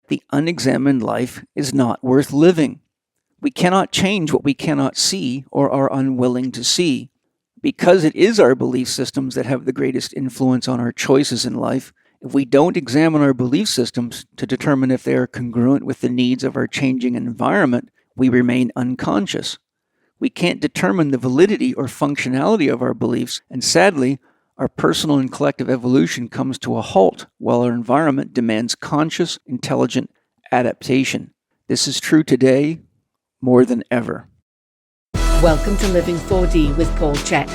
The unexamined life is not worth living. We cannot change what we cannot see or are unwilling to see. Because it is our belief systems that have the greatest influence on our choices in life, if we don't examine our belief systems to determine if they are congruent with the needs of our changing environment, we remain unconscious. We can't determine the validity or functionality of our beliefs, and sadly, our personal and collective evolution comes to a halt while our environment demands conscious, intelligent adaptation. This is true today more than ever. Welcome to Living 4D with Paul Chek.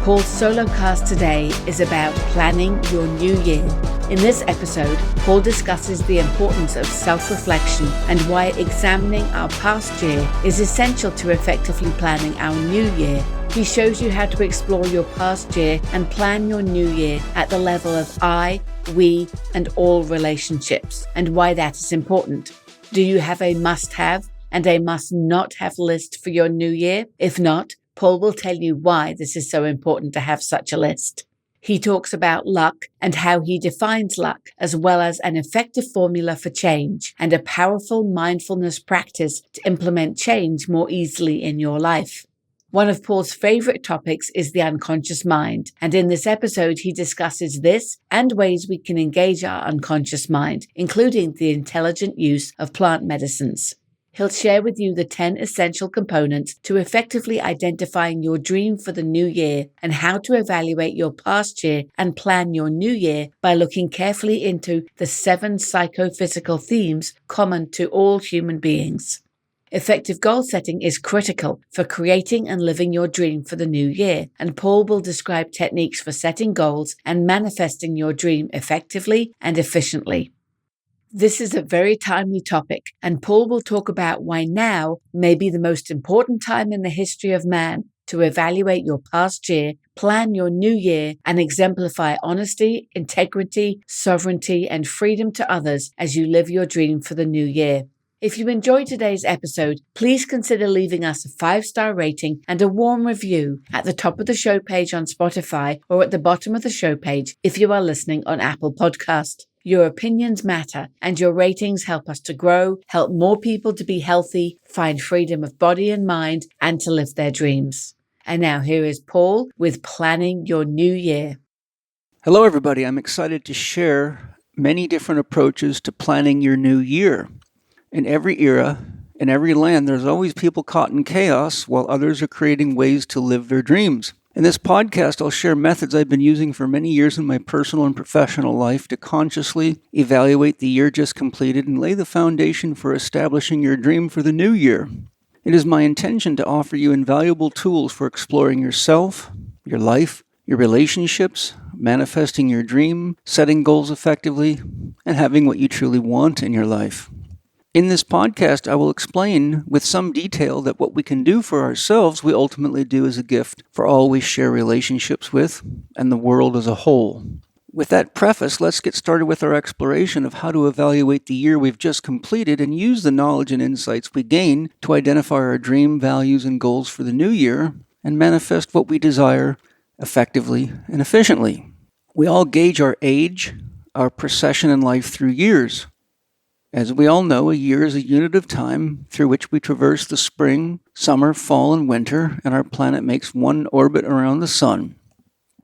Paul's solo cast today is about planning your new year. In this episode, Paul discusses the importance of self-reflection and why examining our past year is essential to effectively planning our new year. He shows you how to explore your past year and plan your new year at the level of I, we, and all relationships, and why that is important. Do you have a must-have and a must-not-have list for your new year? If not, Paul will tell you why this is so important to have such a list. He talks about luck and how he defines luck, as well as an effective formula for change and a powerful mindfulness practice to implement change more easily in your life. One of Paul's favorite topics is the unconscious mind, and in this episode he discusses this and ways we can engage our unconscious mind, including the intelligent use of plant medicines. He'll share with you the 10 essential components to effectively identifying your dream for the new year and how to evaluate your past year and plan your new year by looking carefully into the 7 psychophysical themes common to all human beings. Effective goal setting is critical for creating and living your dream for the new year, and Paul will describe techniques for setting goals and manifesting your dream effectively and efficiently. This is a very timely topic, and Paul will talk about why now may be the most important time in the history of man to evaluate your past year, plan your new year, and exemplify honesty, integrity, sovereignty, and freedom to others as you live your dream for the new year. If you enjoyed today's episode, please consider leaving us a 5-star rating and a warm review at the top of the show page on Spotify or at the bottom of the show page if you are listening on Apple Podcast. Your opinions matter, and your ratings help us to grow, help more people to be healthy, find freedom of body and mind, and to live their dreams. And now here is Paul with Planning Your New Year. Hello, everybody. I'm excited to share many different approaches to planning your new year. In every era, in every land, there's always people caught in chaos while others are creating ways to live their dreams. In this podcast, I'll share methods I've been using for many years in my personal and professional life to consciously evaluate the year just completed and lay the foundation for establishing your dream for the new year. It is my intention to offer you invaluable tools for exploring yourself, your life, your relationships, manifesting your dream, setting goals effectively, and having what you truly want in your life. In this podcast, I will explain with some detail that what we can do for ourselves, we ultimately do as a gift for all we share relationships with and the world as a whole. With that preface, let's get started with our exploration of how to evaluate the year we've just completed and use the knowledge and insights we gain to identify our dream, values, and goals for the new year and manifest what we desire effectively and efficiently. We all gauge our age, our procession in life through years. As we all know, a year is a unit of time through which we traverse the spring, summer, fall, and winter, and our planet makes one orbit around the sun.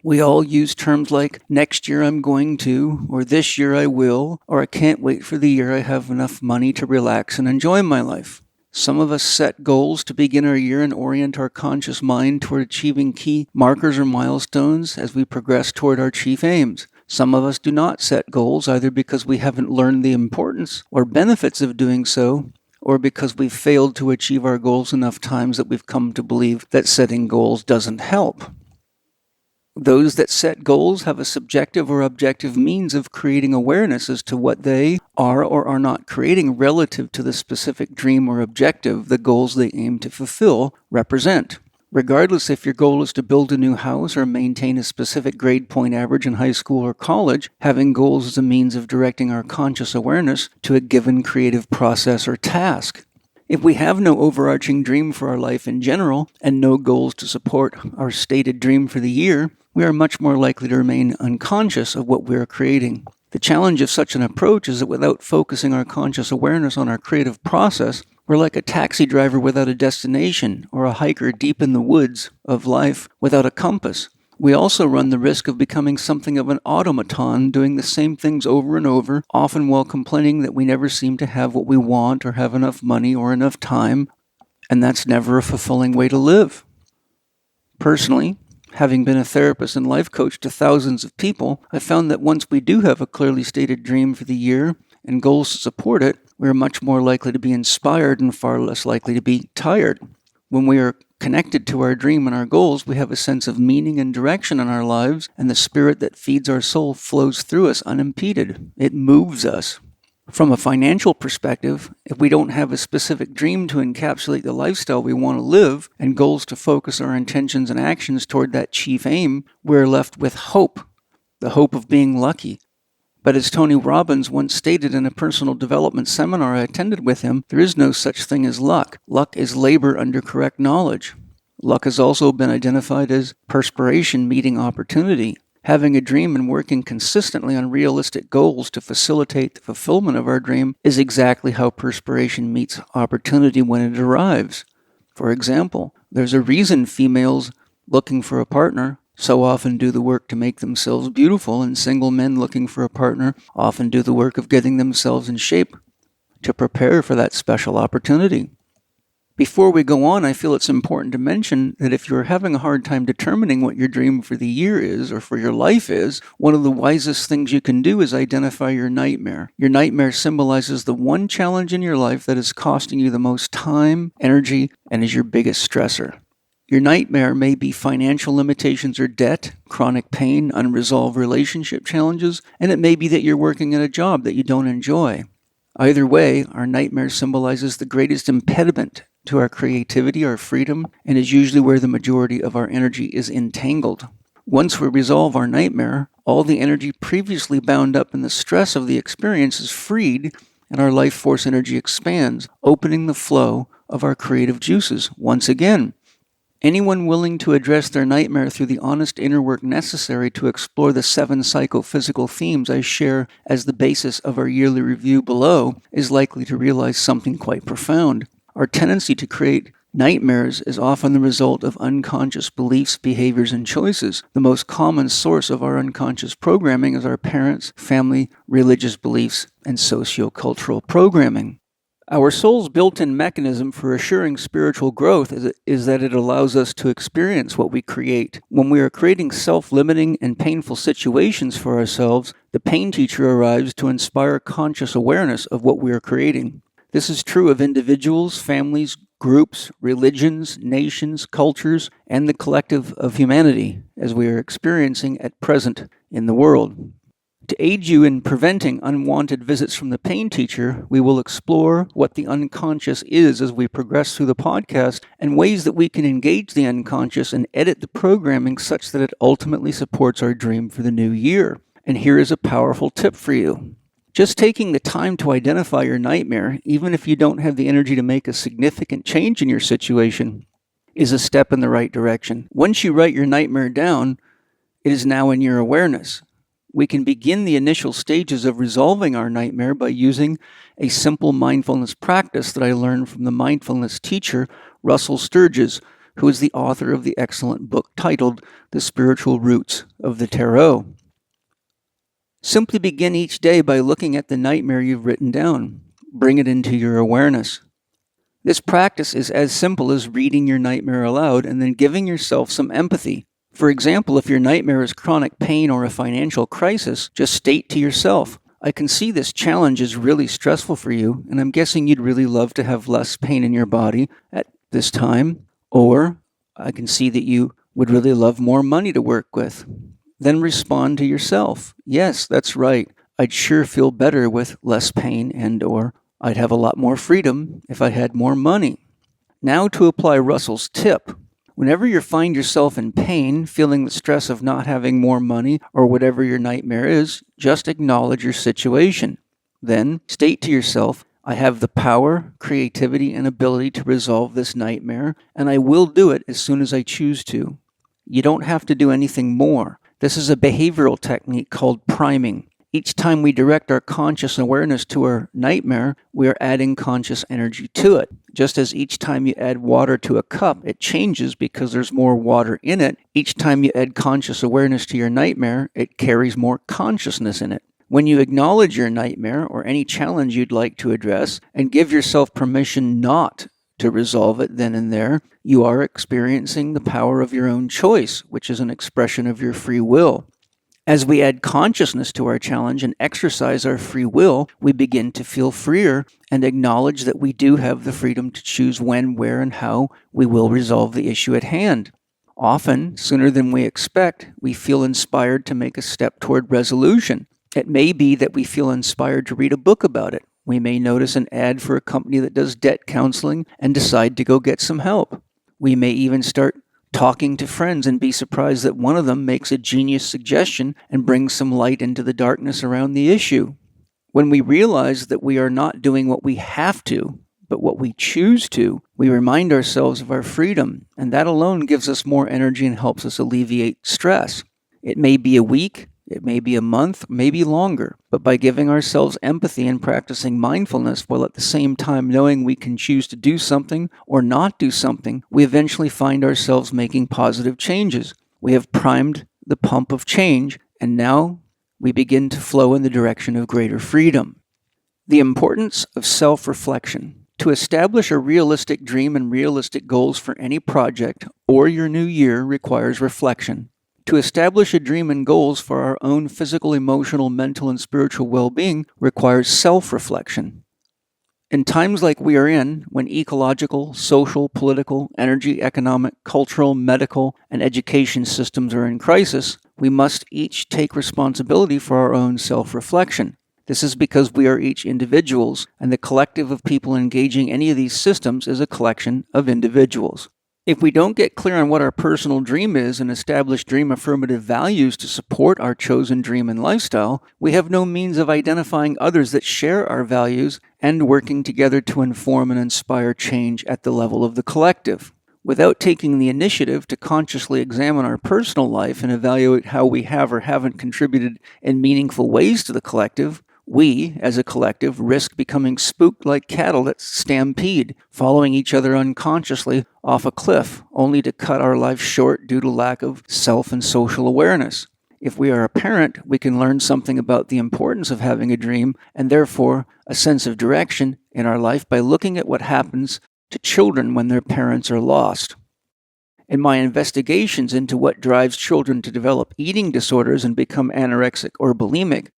We all use terms like, next year I'm going to, or this year I will, or I can't wait for the year I have enough money to relax and enjoy my life. Some of us set goals to begin our year and orient our conscious mind toward achieving key markers or milestones as we progress toward our chief aims. Some of us do not set goals either because we haven't learned the importance or benefits of doing so, or because we've failed to achieve our goals enough times that we've come to believe that setting goals doesn't help. Those that set goals have a subjective or objective means of creating awareness as to what they are or are not creating relative to the specific dream or objective the goals they aim to fulfill represent. Regardless if your goal is to build a new house or maintain a specific grade point average in high school or college, having goals is a means of directing our conscious awareness to a given creative process or task. If we have no overarching dream for our life in general and no goals to support our stated dream for the year, we are much more likely to remain unconscious of what we are creating. The challenge of such an approach is that without focusing our conscious awareness on our creative process, we're like a taxi driver without a destination, or a hiker deep in the woods of life without a compass. We also run the risk of becoming something of an automaton, doing the same things over and over, often while complaining that we never seem to have what we want or have enough money or enough time, and that's never a fulfilling way to live. Personally, having been a therapist and life coach to thousands of people, I found that once we do have a clearly stated dream for the year and goals to support it, we are much more likely to be inspired and far less likely to be tired. When we are connected to our dream and our goals, we have a sense of meaning and direction in our lives, and the spirit that feeds our soul flows through us unimpeded. It moves us. From a financial perspective, if we don't have a specific dream to encapsulate the lifestyle we want to live and goals to focus our intentions and actions toward that chief aim, we're left with hope, the hope of being lucky. But as Tony Robbins once stated in a personal development seminar I attended with him, there is no such thing as luck. Luck is labor under correct knowledge. Luck has also been identified as perspiration meeting opportunity. Having a dream and working consistently on realistic goals to facilitate the fulfillment of our dream is exactly how perspiration meets opportunity when it arrives. For example, there's a reason females looking for a partner so often do the work to make themselves beautiful, and single men looking for a partner often do the work of getting themselves in shape to prepare for that special opportunity. Before we go on, I feel it's important to mention that if you're having a hard time determining what your dream for the year is or for your life is, one of the wisest things you can do is identify your nightmare. Your nightmare symbolizes the one challenge in your life that is costing you the most time, energy, and is your biggest stressor. Your nightmare may be financial limitations or debt, chronic pain, unresolved relationship challenges, and it may be that you're working at a job that you don't enjoy. Either way, our nightmare symbolizes the greatest impediment to our creativity, our freedom, and is usually where the majority of our energy is entangled. Once we resolve our nightmare, all the energy previously bound up in the stress of the experience is freed, and our life force energy expands, opening the flow of our creative juices once again. Anyone willing to address their nightmare through the honest inner work necessary to explore the 7 psychophysical themes I share as the basis of our yearly review below is likely to realize something quite profound. Our tendency to create nightmares is often the result of unconscious beliefs, behaviors, and choices. The most common source of our unconscious programming is our parents, family, religious beliefs, and socio-cultural programming. Our soul's built-in mechanism for assuring spiritual growth is that it allows us to experience what we create. When we are creating self-limiting and painful situations for ourselves, the pain teacher arrives to inspire conscious awareness of what we are creating. This is true of individuals, families, groups, religions, nations, cultures, and the collective of humanity, as we are experiencing at present in the world. To aid you in preventing unwanted visits from the pain teacher, we will explore what the unconscious is as we progress through the podcast and ways that we can engage the unconscious and edit the programming such that it ultimately supports our dream for the new year. And here is a powerful tip for you. Just taking the time to identify your nightmare, even if you don't have the energy to make a significant change in your situation, is a step in the right direction. Once you write your nightmare down, it is now in your awareness. We can begin the initial stages of resolving our nightmare by using a simple mindfulness practice that I learned from the mindfulness teacher, Russell Sturges, who is the author of the excellent book titled The Spiritual Roots of the Tarot. Simply begin each day by looking at the nightmare you've written down. Bring it into your awareness. This practice is as simple as reading your nightmare aloud and then giving yourself some empathy. For example, if your nightmare is chronic pain or a financial crisis, just state to yourself, I can see this challenge is really stressful for you, and I'm guessing you'd really love to have less pain in your body at this time. Or, I can see that you would really love more money to work with. Then respond to yourself, yes, that's right. I'd sure feel better with less pain and/or I'd have a lot more freedom if I had more money. Now to apply Russell's tip. Whenever you find yourself in pain, feeling the stress of not having more money or whatever your nightmare is, just acknowledge your situation. Then state to yourself, I have the power, creativity, and ability to resolve this nightmare, and I will do it as soon as I choose to. You don't have to do anything more. This is a behavioral technique called priming. Each time we direct our conscious awareness to our nightmare, we are adding conscious energy to it. Just as each time you add water to a cup, it changes because there's more water in it. Each time you add conscious awareness to your nightmare, it carries more consciousness in it. When you acknowledge your nightmare or any challenge you'd like to address and give yourself permission not to resolve it then and there, you are experiencing the power of your own choice, which is an expression of your free will. As we add consciousness to our challenge and exercise our free will, we begin to feel freer and acknowledge that we do have the freedom to choose when, where, and how we will resolve the issue at hand. Often, sooner than we expect, we feel inspired to make a step toward resolution. It may be that we feel inspired to read a book about it. We may notice an ad for a company that does debt counseling and decide to go get some help. We may even start talking to friends and be surprised that one of them makes a genius suggestion and brings some light into the darkness around the issue. When we realize that we are not doing what we have to, but what we choose to, we remind ourselves of our freedom, and that alone gives us more energy and helps us alleviate stress. It may be a week, it may be a month, maybe longer, but by giving ourselves empathy and practicing mindfulness while at the same time knowing we can choose to do something or not do something, we eventually find ourselves making positive changes. We have primed the pump of change, and now we begin to flow in the direction of greater freedom. The importance of self-reflection. To establish a realistic dream and realistic goals for any project or your new year requires reflection. To establish a dream and goals for our own physical, emotional, mental, and spiritual well-being requires self-reflection. In times like we are in, when ecological, social, political, energy, economic, cultural, medical, and education systems are in crisis, we must each take responsibility for our own self-reflection. This is because we are each individuals, and the collective of people engaging any of these systems is a collection of individuals. If we don't get clear on what our personal dream is and establish dream affirmative values to support our chosen dream and lifestyle, we have no means of identifying others that share our values and working together to inform and inspire change at the level of the collective. Without taking the initiative to consciously examine our personal life and evaluate how we have or haven't contributed in meaningful ways to the collective, we, as a collective, risk becoming spooked like cattle that stampede, following each other unconsciously off a cliff, only to cut our lives short due to lack of self and social awareness. If we are a parent, we can learn something about the importance of having a dream and therefore a sense of direction in our life by looking at what happens to children when their parents are lost. In my investigations into what drives children to develop eating disorders and become anorexic or bulimic,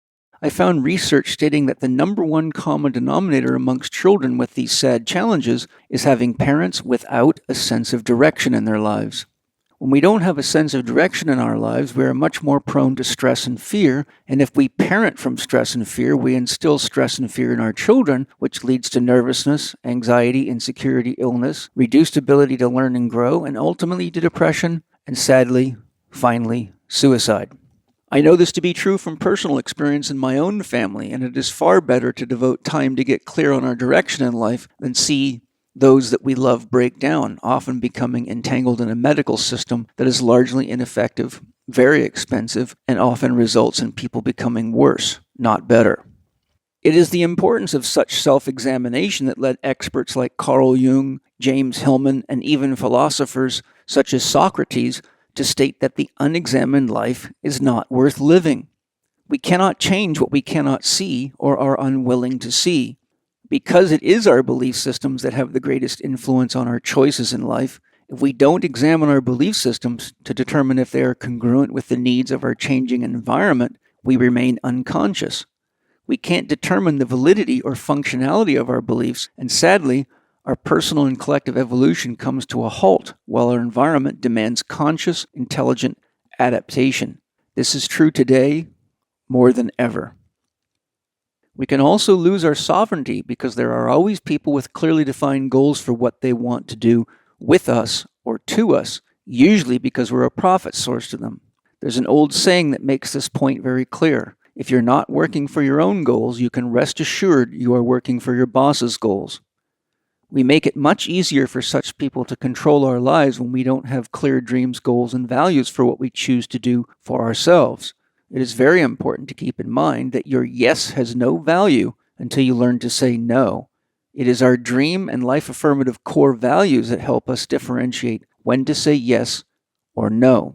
I found research stating that the number one common denominator amongst children with these sad challenges is having parents without a sense of direction in their lives. When we don't have a sense of direction in our lives, we are much more prone to stress and fear, and if we parent from stress and fear, we instill stress and fear in our children, which leads to nervousness, anxiety, insecurity, illness, reduced ability to learn and grow, and ultimately to depression, and sadly, finally, suicide. I know this to be true from personal experience in my own family, and it is far better to devote time to get clear on our direction in life than see those that we love break down, often becoming entangled in a medical system that is largely ineffective, very expensive, and often results in people becoming worse, not better. It is the importance of such self-examination that led experts like Carl Jung, James Hillman, and even philosophers such as Socrates to state that the unexamined life is not worth living. We cannot change what we cannot see or are unwilling to see. Because it is our belief systems that have the greatest influence on our choices in life, if we don't examine our belief systems to determine if they are congruent with the needs of our changing environment, we remain unconscious. We can't determine the validity or functionality of our beliefs, and sadly, our personal and collective evolution comes to a halt while our environment demands conscious, intelligent adaptation. This is true today more than ever. We can also lose our sovereignty because there are always people with clearly defined goals for what they want to do with us or to us, usually because we're a profit source to them. There's an old saying that makes this point very clear. If you're not working for your own goals, you can rest assured you are working for your boss's goals. We make it much easier for such people to control our lives when we don't have clear dreams, goals, and values for what we choose to do for ourselves. it is very important to keep in mind that your yes has no value until you learn to say no. It is our dream and life affirmative core values that help us differentiate when to say yes or no.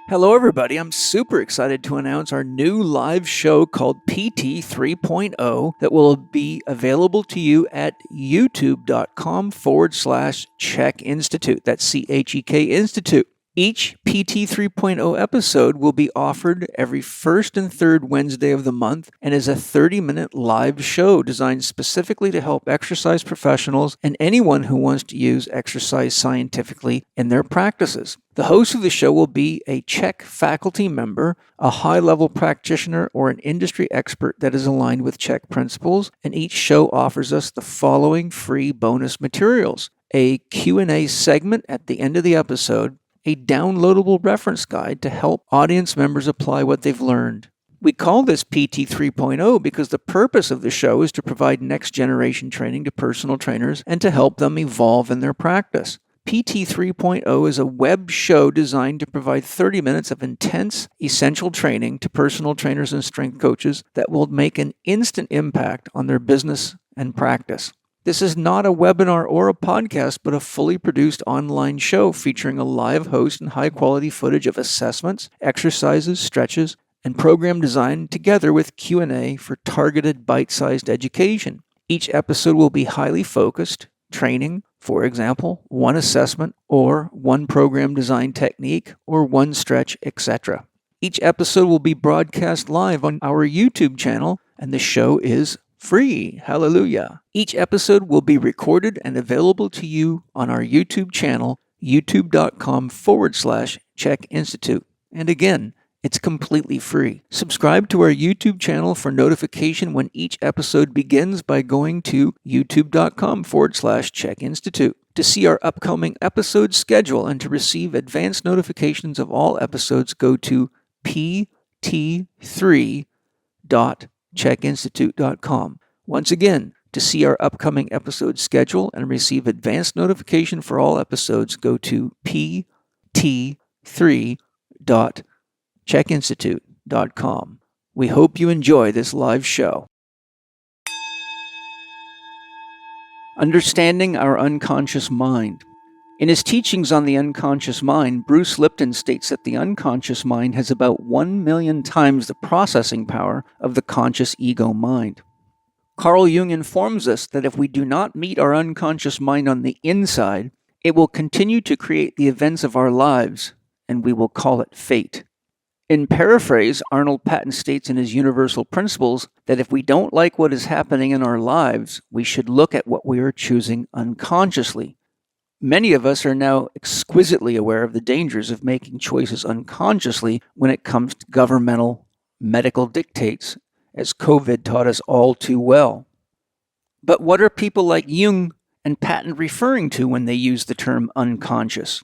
Hello, everybody. I'm super excited to announce our new live show called PT 3.0 that will be available to you at youtube.com/Chek Institute. That's CHEK Institute. Each PT 3.0 episode will be offered every first and third Wednesday of the month and is a 30-minute live show designed specifically to help exercise professionals and anyone who wants to use exercise scientifically in their practices. The host of the show will be a Chek faculty member, a high-level practitioner, or an industry expert that is aligned with Chek principles, and each show offers us the following free bonus materials: a Q&A segment at the end of the episode, a downloadable reference guide to help audience members apply what they've learned. We call this PT 3.0 because the purpose of the show is to provide next-generation training to personal trainers and to help them evolve in their practice. PT 3.0 is a web show designed to provide 30 minutes of intense, essential training to personal trainers and strength coaches that will make an instant impact on their business and practice. This is not a webinar or a podcast, but a fully produced online show featuring a live host and high-quality footage of assessments, exercises, stretches, and program design together with Q&A for targeted bite-sized education. Each episode will be highly focused, training, for example, one assessment or one program design technique or one stretch, etc. Each episode will be broadcast live on our YouTube channel, and the show is free. Hallelujah. Each episode will be recorded and available to you on our YouTube channel, youtube.com/Chek Institute. And again, it's completely free. Subscribe to our YouTube channel for notification when each episode begins by going to youtube.com/Chek Institute. To see our upcoming episode schedule and to receive advanced notifications of all episodes, go to pt3.chekinstitute.com. Once again, to see our upcoming episode schedule and receive advanced notification for all episodes, go to pt3.chekinstitute.com. We hope you enjoy this live show. Understanding our unconscious mind. In his teachings on the unconscious mind, Bruce Lipton states that the unconscious mind has about 1 million times the processing power of the conscious ego mind. Carl Jung informs us that if we do not meet our unconscious mind on the inside, it will continue to create the events of our lives, and we will call it fate. In paraphrase, Arnold Paton states in his Universal Principles that if we don't like what is happening in our lives, we should look at what we are choosing unconsciously. Many of us are now exquisitely aware of the dangers of making choices unconsciously when it comes to governmental medical dictates, as COVID taught us all too well. But what are people like Jung and Paton referring to when they use the term unconscious?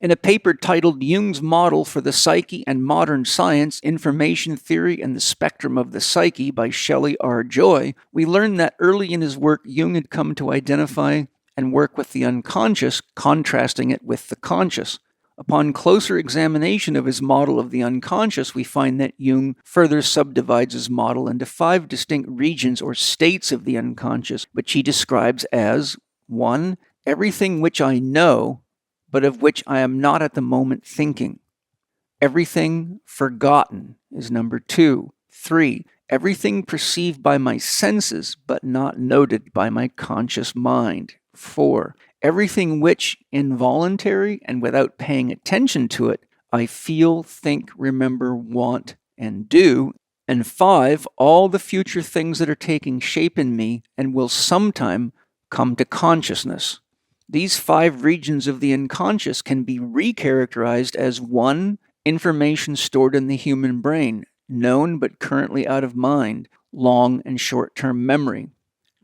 In a paper titled Jung's Model for the Psyche and Modern Science, Information Theory and the Spectrum of the Psyche by Shelley R. Joy, we learn that early in his work, Jung had come to identify and work with the unconscious, contrasting it with the conscious. Upon closer examination of his model of the unconscious, we find that Jung further subdivides his model into 5 distinct regions or states of the unconscious, which he describes as 1. Everything which I know, but of which I am not at the moment thinking. Everything forgotten is number 2. 3. Everything perceived by my senses, but not noted by my conscious mind. 4. Everything which, involuntary and without paying attention to it, I feel, think, remember, want, and do. And 5. All the future things that are taking shape in me and will sometime come to consciousness. These 5 regions of the unconscious can be recharacterized as 1. Information stored in the human brain, known but currently out of mind, long and short-term memory.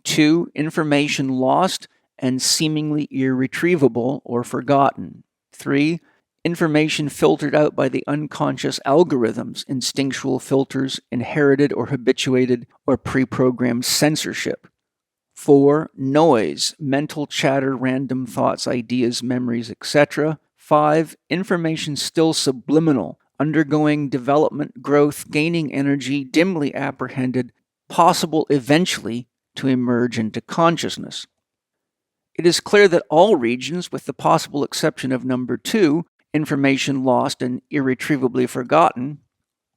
2. Information lost and seemingly irretrievable or forgotten. 3. Information filtered out by the unconscious algorithms, instinctual filters, inherited or habituated or pre-programmed censorship. 4. Noise, mental chatter, random thoughts, ideas, memories, etc. 5. Information still subliminal, undergoing development, growth, gaining energy, dimly apprehended, possible eventually to emerge into consciousness. It is clear that all regions, with the possible exception of number 2, information lost and irretrievably forgotten,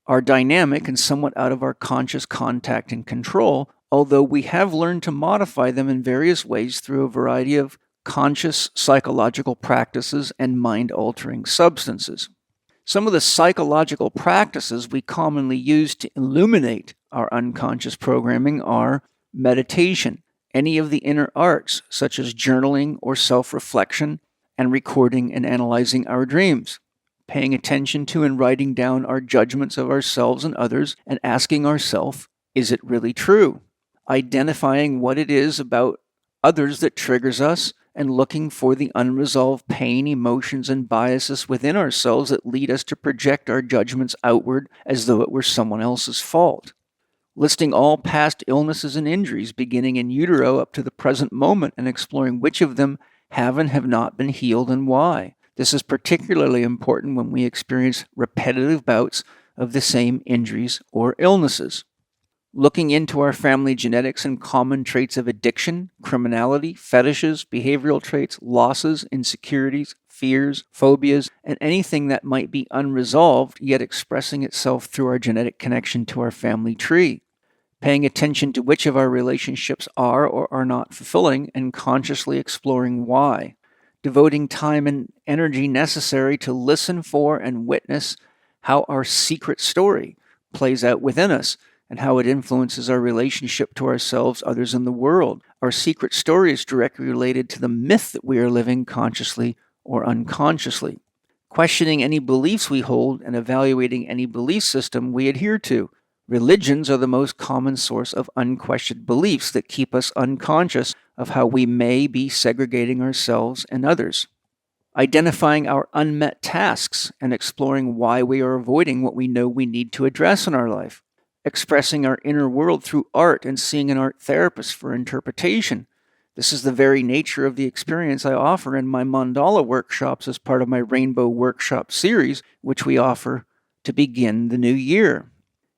are dynamic and somewhat out of our conscious contact and control, although we have learned to modify them in various ways through a variety of conscious psychological practices and mind-altering substances. Some of the psychological practices we commonly use to illuminate our unconscious programming are meditation, any of the inner arts, such as journaling or self-reflection, and recording and analyzing our dreams, paying attention to and writing down our judgments of ourselves and others, and asking ourselves, is it really true? Identifying what it is about others that triggers us, and looking for the unresolved pain, emotions, and biases within ourselves that lead us to project our judgments outward as though it were someone else's fault. Listing all past illnesses and injuries beginning in utero up to the present moment and exploring which of them have and have not been healed and why. This is particularly important when we experience repetitive bouts of the same injuries or illnesses. Looking into our family genetics and common traits of addiction, criminality, fetishes, behavioral traits, losses, insecurities, fears, phobias, and anything that might be unresolved yet expressing itself through our genetic connection to our family tree. Paying attention to which of our relationships are or are not fulfilling and consciously exploring why. Devoting time and energy necessary to listen for and witness how our secret story plays out within us and how it influences our relationship to ourselves, others, and the world. Our secret story is directly related to the myth that we are living consciously or unconsciously. Questioning any beliefs we hold and evaluating any belief system we adhere to. Religions are the most common source of unquestioned beliefs that keep us unconscious of how we may be segregating ourselves and others. Identifying our unmet tasks and exploring why we are avoiding what we know we need to address in our life. Expressing our inner world through art and seeing an art therapist for interpretation. This is the very nature of the experience I offer in my mandala workshops as part of my Rainbow Workshop series, which we offer to begin the new year.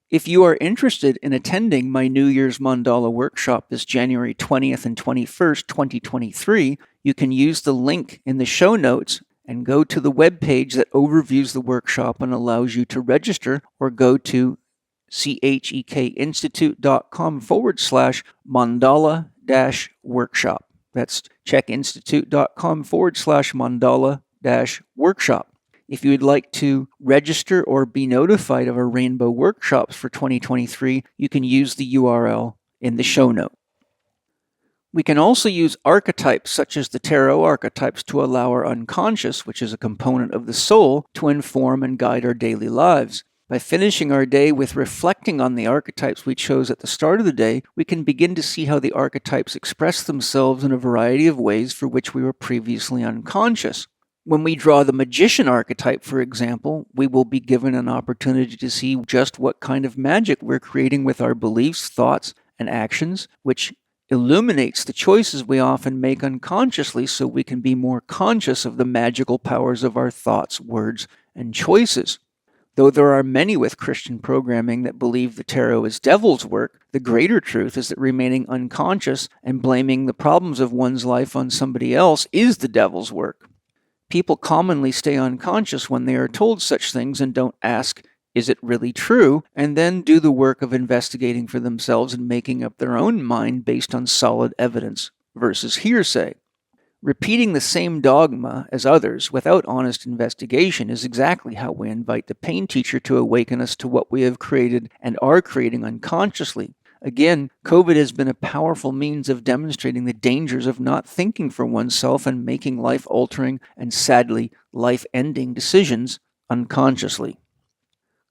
If you are interested in attending my New Year's Mandala Workshop this January 20th and 21st, 2023, you can use the link in the show notes and go to the webpage that overviews the workshop and allows you to register, or go to chekinstitute.com/mandala-workshop. That's chekinstitute.com/mandala-workshop. If you would like to register or be notified of our Rainbow Workshops for 2023, you can use the URL in the show note. We can also use archetypes such as the tarot archetypes to allow our unconscious, which is a component of the soul, to inform and guide our daily lives. By finishing our day with reflecting on the archetypes we chose at the start of the day, we can begin to see how the archetypes express themselves in a variety of ways for which we were previously unconscious. When we draw the magician archetype, for example, we will be given an opportunity to see just what kind of magic we're creating with our beliefs, thoughts, and actions, which illuminates the choices we often make unconsciously so we can be more conscious of the magical powers of our thoughts, words, and choices. Though there are many with Christian programming that believe the tarot is devil's work, the greater truth is that remaining unconscious and blaming the problems of one's life on somebody else is the devil's work. People commonly stay unconscious when they are told such things and don't ask, is it really true? And then do the work of investigating for themselves and making up their own mind based on solid evidence versus hearsay. Repeating the same dogma as others without honest investigation is exactly how we invite the pain teacher to awaken us to what we have created and are creating unconsciously. Again, COVID has been a powerful means of demonstrating the dangers of not thinking for oneself and making life-altering and, sadly, life-ending decisions unconsciously.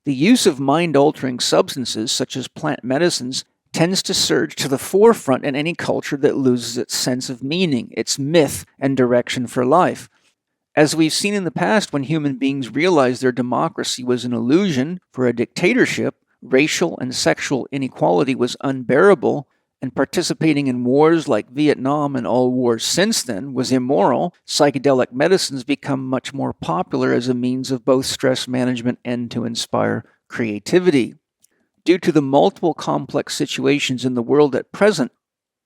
The use of mind-altering substances, such as plant medicines, tends to surge to the forefront in any culture that loses its sense of meaning, its myth, and direction for life. As we've seen in the past, when human beings realized their democracy was an illusion for a dictatorship, racial and sexual inequality was unbearable, and participating in wars like Vietnam and all wars since then was immoral, psychedelic medicines become much more popular as a means of both stress management and to inspire creativity. Due to the multiple complex situations in the world at present,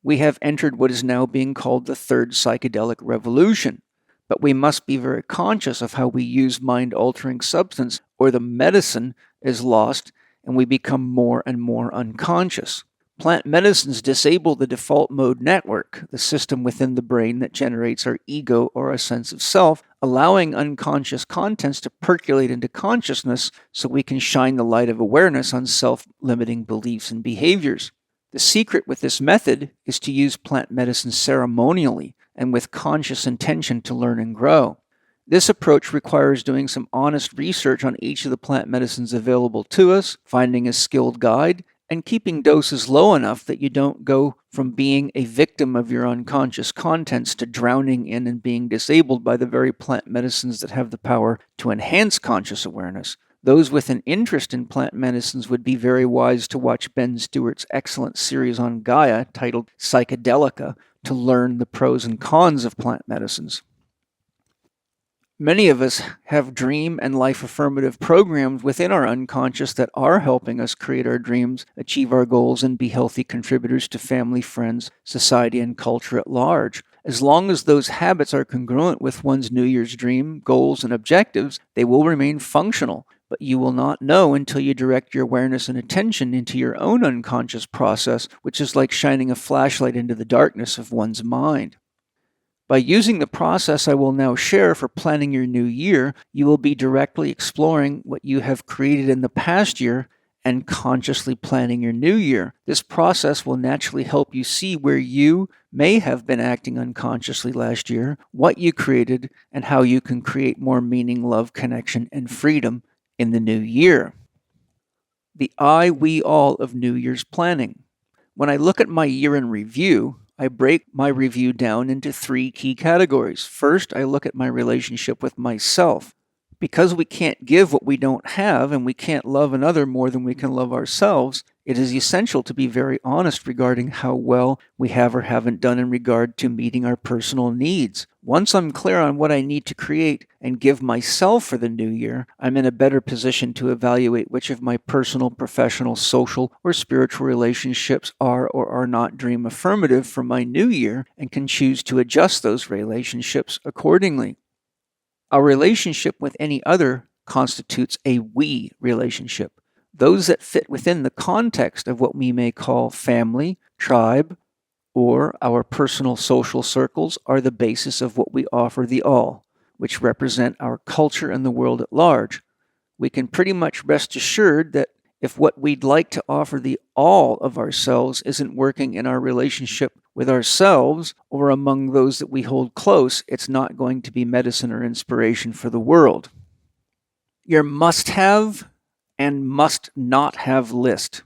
we have entered what is now being called the third psychedelic revolution. But we must be very conscious of how we use mind-altering substance, or the medicine is lost and we become more and more unconscious. Plant medicines disable the default mode network, the system within the brain that generates our ego or a sense of self, allowing unconscious contents to percolate into consciousness so we can shine the light of awareness on self-limiting beliefs and behaviors. The secret with this method is to use plant medicine ceremonially and with conscious intention to learn and grow. This approach requires doing some honest research on each of the plant medicines available to us, finding a skilled guide, and keeping doses low enough that you don't go from being a victim of your unconscious contents to drowning in and being disabled by the very plant medicines that have the power to enhance conscious awareness. Those with an interest in plant medicines would be very wise to watch Ben Stewart's excellent series on Gaia titled Psychedelica to learn the pros and cons of plant medicines. Many of us have dream and life affirmative programs within our unconscious that are helping us create our dreams, achieve our goals, and be healthy contributors to family, friends, society, and culture at large. As long as those habits are congruent with one's New Year's dream, goals, and objectives, they will remain functional, but you will not know until you direct your awareness and attention into your own unconscious process, which is like shining a flashlight into the darkness of one's mind. By using the process I will now share for planning your new year, you will be directly exploring what you have created in the past year and consciously planning your new year. This process will naturally help you see where you may have been acting unconsciously last year, what you created, and how you can create more meaning, love, connection, and freedom in the new year. The I, we, all of New Year's planning. When I look at my year in review, I break my review down into 3 key categories. First, I look at my relationship with myself. Because we can't give what we don't have and we can't love another more than we can love ourselves, it is essential to be very honest regarding how well we have or haven't done in regard to meeting our personal needs. Once I'm clear on what I need to create and give myself for the new year, I'm in a better position to evaluate which of my personal, professional, social, or spiritual relationships are or are not dream affirmative for my new year and can choose to adjust those relationships accordingly. Our relationship with any other constitutes a we relationship. Those that fit within the context of what we may call family, tribe, or our personal social circles are the basis of what we offer the all, which represent our culture and the world at large. We can pretty much rest assured that if what we'd like to offer the all of ourselves isn't working in our relationship with ourselves or among those that we hold close, it's not going to be medicine or inspiration for the world. Your must-have and must-not-have list.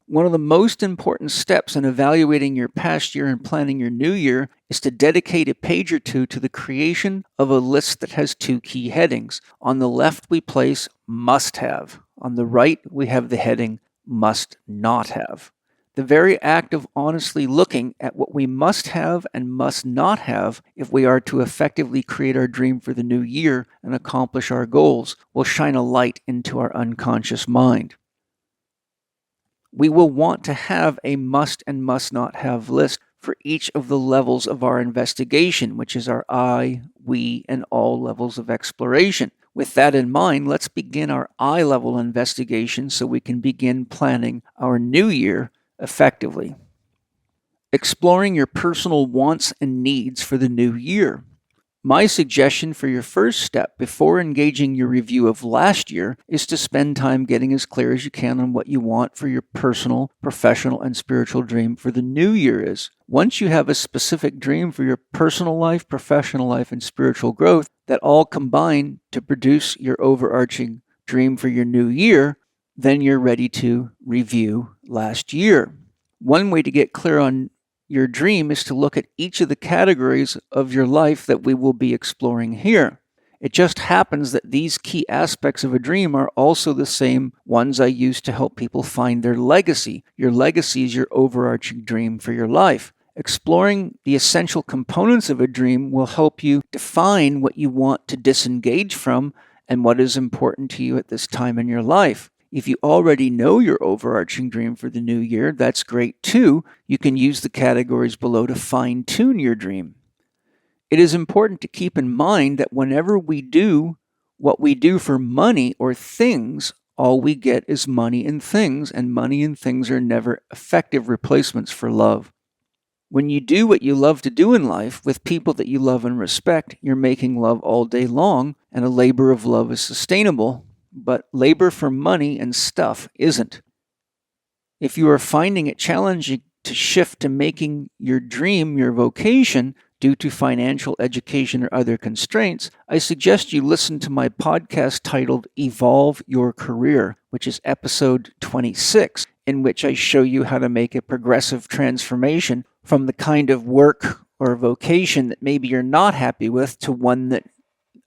One of the most important steps in evaluating your past year and planning your new year is to dedicate a page or two to the creation of a list that has 2 key headings. On the left, we place must-have. On the right, we have the heading must-not-have. The very act of honestly looking at what we must have and must not have if we are to effectively create our dream for the new year and accomplish our goals will shine a light into our unconscious mind. We will want to have a must and must not have list for each of the levels of our investigation, which is our I, we, and all levels of exploration. With that in mind, let's begin our I level investigation so we can begin planning our new year effectively. Exploring your personal wants and needs for the new year. My suggestion for your first step before engaging your review of last year is to spend time getting as clear as you can on what you want for your personal, professional, and spiritual dream for the new year is. Once you have a specific dream for your personal life, professional life, and spiritual growth that all combine to produce your overarching dream for your new year, then you're ready to review last year. One way to get clear on your dream is to look at each of the categories of your life that we will be exploring here. It just happens that these key aspects of a dream are also the same ones I use to help people find their legacy. Your legacy is your overarching dream for your life. Exploring the essential components of a dream will help you define what you want to disengage from and what is important to you at this time in your life. If you already know your overarching dream for the new year, that's great too. You can use the categories below to fine-tune your dream. It is important to keep in mind that whenever we do what we do for money or things, all we get is money and things are never effective replacements for love. When you do what you love to do in life with people that you love and respect, you're making love all day long, and a labor of love is sustainable, but labor for money and stuff isn't. If you are finding it challenging to shift to making your dream your vocation due to financial, education, or other constraints, I suggest you listen to my podcast titled Evolve Your Career, which is episode 26, in which I show you how to make a progressive transformation from the kind of work or vocation that maybe you're not happy with to one that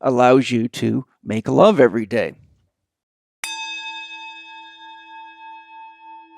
allows you to make love every day.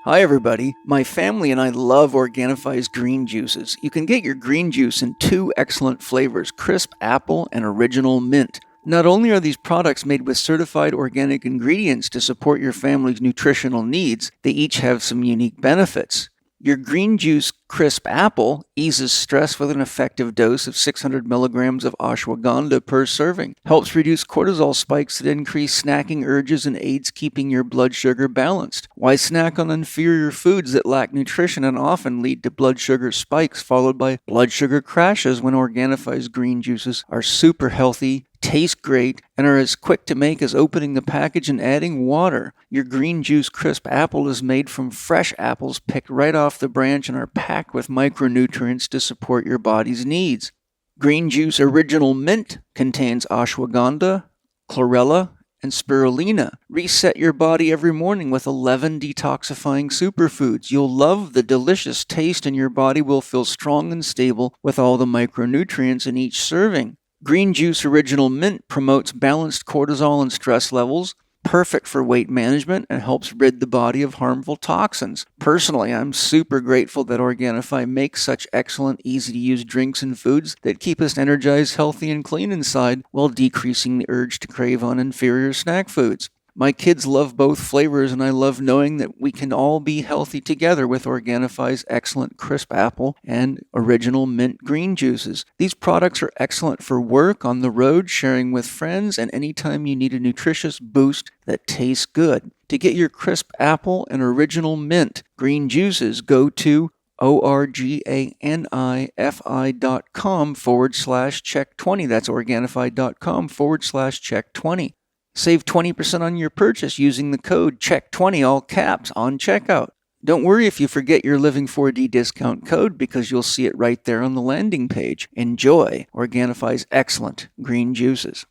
Hi everybody, my family and I love Organifi's green juices. You can get your green juice in two excellent flavors, crisp apple and original mint. Not only are these products made with certified organic ingredients to support your family's nutritional needs, they each have some unique benefits. Your green juice crisp apple eases stress with an effective dose of 600 milligrams of ashwagandha per serving, helps reduce cortisol spikes that increase snacking urges and aids keeping your blood sugar balanced. Why snack on inferior foods that lack nutrition and often lead to blood sugar spikes followed by blood sugar crashes when Organifi's green juices are super healthy, taste great, and are as quick to make as opening the package and adding water. Your green juice crisp apple is made from fresh apples picked right off the branch and are packed with micronutrients to support your body's needs. Green juice original mint contains ashwagandha, chlorella, and spirulina. Reset your body every morning with 11 detoxifying superfoods. You'll love the delicious taste and your body will feel strong and stable with all the micronutrients in each serving. Green juice original mint promotes balanced cortisol and stress levels, perfect for weight management, and helps rid the body of harmful toxins. Personally, I'm super grateful that Organifi makes such excellent, easy-to-use drinks and foods that keep us energized, healthy, and clean inside while decreasing the urge to crave on inferior snack foods. My kids love both flavors, and I love knowing that we can all be healthy together with Organifi's excellent crisp apple and original mint green juices. These products are excellent for work, on the road, sharing with friends, and anytime you need a nutritious boost that tastes good. To get your crisp apple and original mint green juices, go to organifi.com/Chek20. That's Organifi.com/Chek20. Save 20% on your purchase using the code CHEK20, all caps, on checkout. Don't worry if you forget your Living 4D discount code because you'll see it right there on the landing page. Enjoy Organifi's excellent green juices.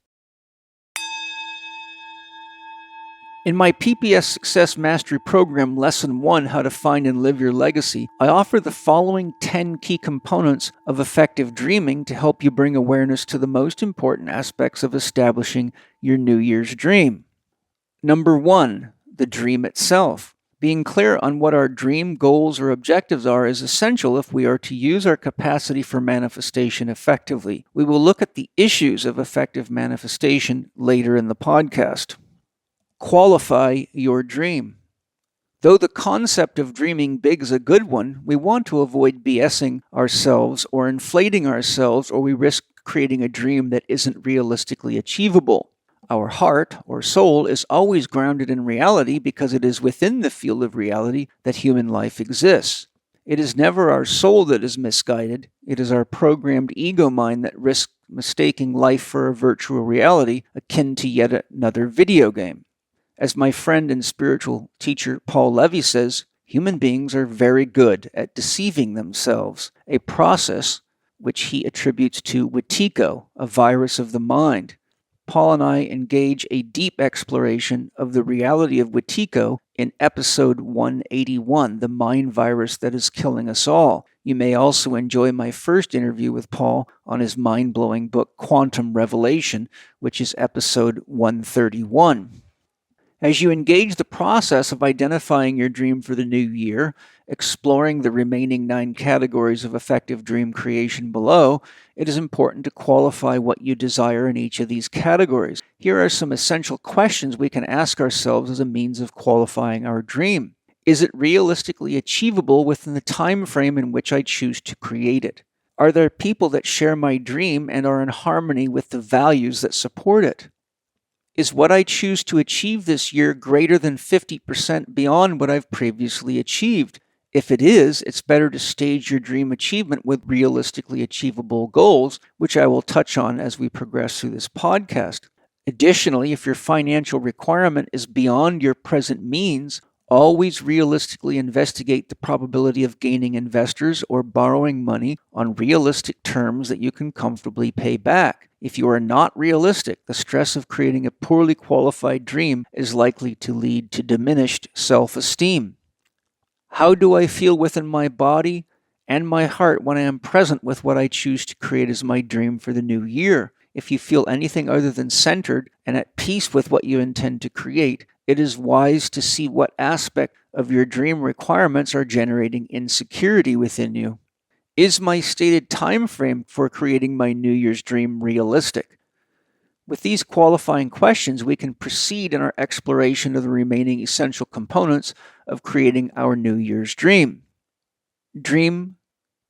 In my PPS Success Mastery Program, Lesson 1, How to Find and Live Your Legacy, I offer the following 10 key components of effective dreaming to help you bring awareness to the most important aspects of establishing your New Year's dream. Number 1, the dream itself. Being clear on what our dream goals or objectives are is essential if we are to use our capacity for manifestation effectively. We will look at the issues of effective manifestation later in the podcast. Qualify your dream. Though the concept of dreaming big is a good one, we want to avoid BSing ourselves or inflating ourselves, or we risk creating a dream that isn't realistically achievable. Our heart or soul is always grounded in reality because it is within the field of reality that human life exists. It is never our soul that is misguided. It is our programmed ego mind that risks mistaking life for a virtual reality akin to yet another video game. As my friend and spiritual teacher Paul Levy says, human beings are very good at deceiving themselves, a process which he attributes to Wetiko, a virus of the mind. Paul and I engage a deep exploration of the reality of Wetiko in episode 181, The Mind Virus That Is Killing Us All. You may also enjoy my first interview with Paul on his mind-blowing book, Quantum Revelation, which is episode 131. As you engage the process of identifying your dream for the new year, exploring the remaining 9 categories of effective dream creation below, it is important to qualify what you desire in each of these categories. Here are some essential questions we can ask ourselves as a means of qualifying our dream. Is it realistically achievable within the time frame in which I choose to create it? Are there people that share my dream and are in harmony with the values that support it? Is what I choose to achieve this year greater than 50% beyond what I've previously achieved? If it is, it's better to stage your dream achievement with realistically achievable goals, which I will touch on as we progress through this podcast. Additionally, if your financial requirement is beyond your present means, always realistically investigate the probability of gaining investors or borrowing money on realistic terms that you can comfortably pay back. If you are not realistic, the stress of creating a poorly qualified dream is likely to lead to diminished self-esteem. How do I feel within my body and my heart when I am present with what I choose to create as my dream for the new year? If you feel anything other than centered and at peace with what you intend to create, it is wise to see what aspect of your dream requirements are generating insecurity within you. Is my stated time frame for creating my New Year's dream realistic? With these qualifying questions, we can proceed in our exploration of the remaining essential components of creating our New Year's dream. Dream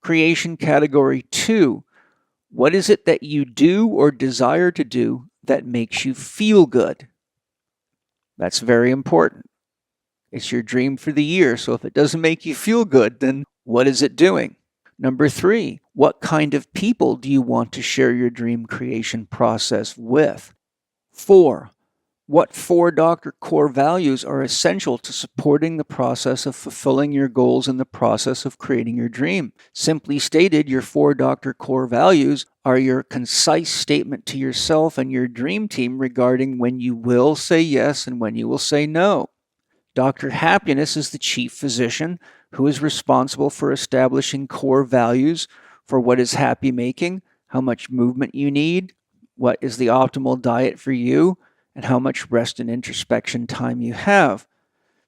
creation category 2. What is it that you do or desire to do that makes you feel good? That's very important. It's your dream for the year, so if it doesn't make you feel good, then what is it doing? Number 3, what kind of people do you want to share your dream creation process with? 4, what 4 Dr. core values are essential to supporting the process of fulfilling your goals in the process of creating your dream? Simply stated, your 4 Dr. core values are your concise statement to yourself and your dream team regarding when you will say yes and when you will say no. Dr. Happiness is the chief physician who is responsible for establishing core values for what is happy making, how much movement you need, what is the optimal diet for you, and how much rest and introspection time you have.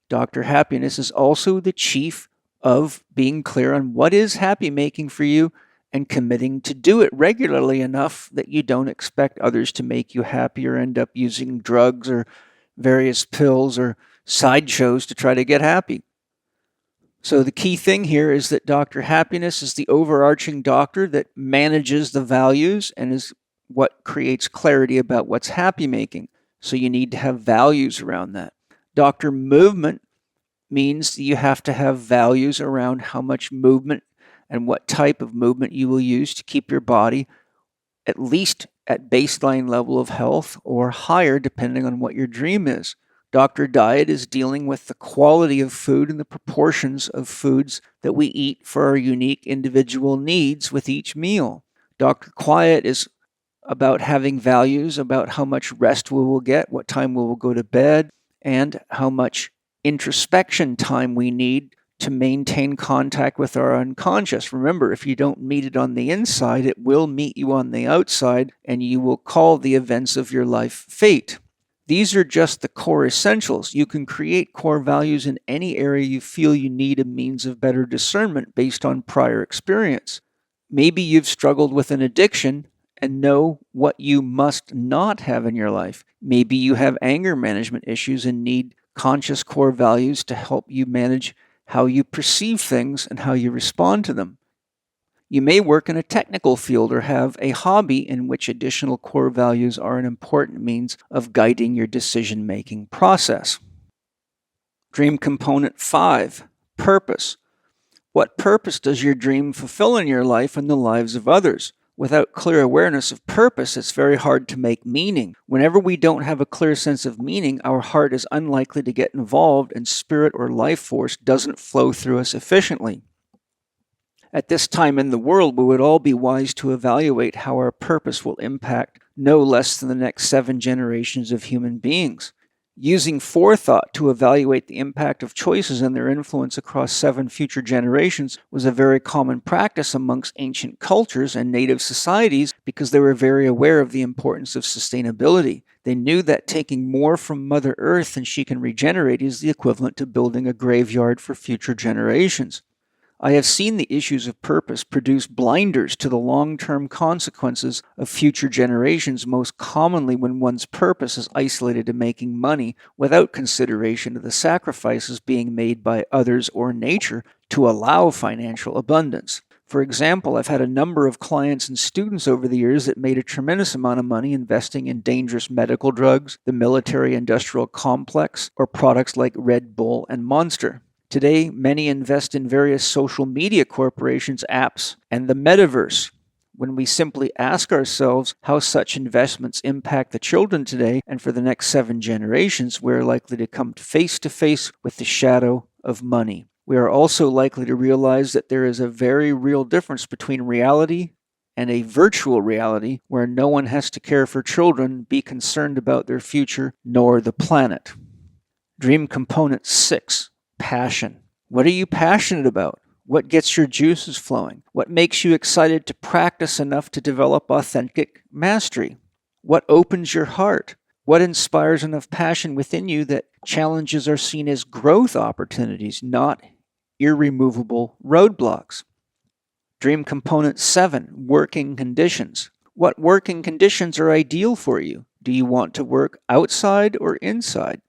Dr. Happiness is also the chief of being clear on what is happy making for you and committing to do it regularly enough that you don't expect others to make you happy or end up using drugs or various pills or sideshows to try to get happy. So the key thing here is that Dr. Happiness is the overarching doctor that manages the values and is what creates clarity about what's happy making. So you need to have values around that. Dr. Movement means that you have to have values around how much movement and what type of movement you will use to keep your body at least at baseline level of health or higher depending on what your dream is. Dr. Diet is dealing with the quality of food and the proportions of foods that we eat for our unique individual needs with each meal. Dr. Quiet is about having values about how much rest we will get, what time we will go to bed, and how much introspection time we need to maintain contact with our unconscious. Remember, if you don't meet it on the inside, it will meet you on the outside, and you will call the events of your life fate. These are just the core essentials. You can create core values in any area you feel you need a means of better discernment based on prior experience. Maybe you've struggled with an addiction and know what you must not have in your life. Maybe you have anger management issues and need conscious core values to help you manage how you perceive things and how you respond to them. You may work in a technical field or have a hobby in which additional core values are an important means of guiding your decision-making process. Dream component 5, purpose. What purpose does your dream fulfill in your life and the lives of others? Without clear awareness of purpose, it's very hard to make meaning. Whenever we don't have a clear sense of meaning, our heart is unlikely to get involved and spirit or life force doesn't flow through us efficiently. At this time in the world, we would all be wise to evaluate how our purpose will impact no less than the next 7 generations of human beings. Using forethought to evaluate the impact of choices and their influence across 7 future generations was a very common practice amongst ancient cultures and native societies because they were very aware of the importance of sustainability. They knew that taking more from Mother Earth than she can regenerate is the equivalent to building a graveyard for future generations. I have seen the issues of purpose produce blinders to the long-term consequences of future generations, most commonly when one's purpose is isolated to making money without consideration of the sacrifices being made by others or nature to allow financial abundance. For example, I've had a number of clients and students over the years that made a tremendous amount of money investing in dangerous medical drugs, the military-industrial complex, or products like Red Bull and Monster. Today, many invest in various social media corporations, apps, and the metaverse. When we simply ask ourselves how such investments impact the children today and for the next 7 generations, we are likely to come face to face with the shadow of money. We are also likely to realize that there is a very real difference between reality and a virtual reality where no one has to care for children, be concerned about their future, nor the planet. Dream component 6. Passion. What are you passionate about? What gets your juices flowing? What makes you excited to practice enough to develop authentic mastery? What opens your heart? What inspires enough passion within you that challenges are seen as growth opportunities, not irremovable roadblocks? Dream component 7, working conditions. What working conditions are ideal for you? Do you want to work outside or inside?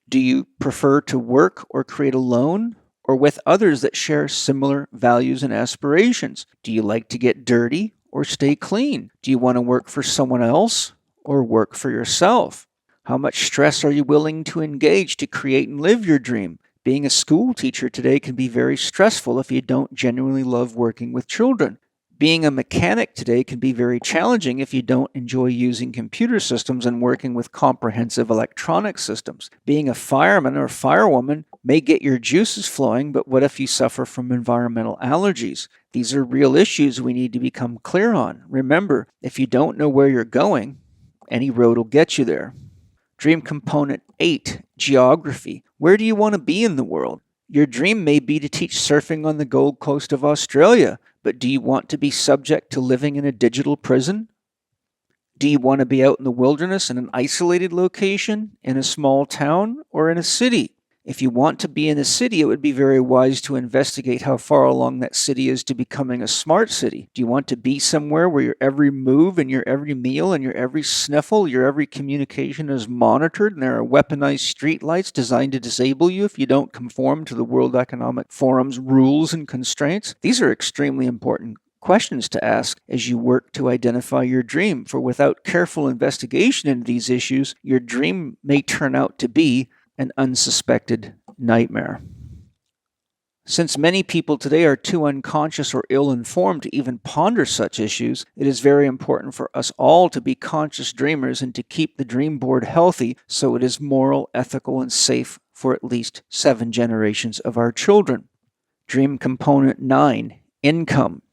Do you prefer to work or create alone or with others that share similar values and aspirations? Do you like to get dirty or stay clean? Do you want to work for someone else or work for yourself? How much stress are you willing to engage to create and live your dream? Being a school teacher today can be very stressful if you don't genuinely love working with children. Being a mechanic today can be very challenging if you don't enjoy using computer systems and working with comprehensive electronic systems. Being a fireman or firewoman may get your juices flowing, but what if you suffer from environmental allergies? These are real issues we need to become clear on. Remember, if you don't know where you're going, any road will get you there. Dream component 8, geography. Where do you want to be in the world? Your dream may be to teach surfing on the Gold Coast of Australia, but do you want to be subject to living in a digital prison? Do you want to be out in the wilderness in an isolated location, in a small town, or in a city? If you want to be in a city, it would be very wise to investigate how far along that city is to becoming a smart city. Do you want to be somewhere where your every move and your every meal and your every sniffle, your every communication is monitored and there are weaponized streetlights designed to disable you if you don't conform to the World Economic Forum's rules and constraints? These are extremely important questions to ask as you work to identify your dream, for without careful investigation into these issues, your dream may turn out to be an unsuspected nightmare. Since many people today are too unconscious or ill-informed to even ponder such issues, it is very important for us all to be conscious dreamers and to keep the dream board healthy so it is moral, ethical, and safe for at least 7 generations of our children. Dream component 9, income.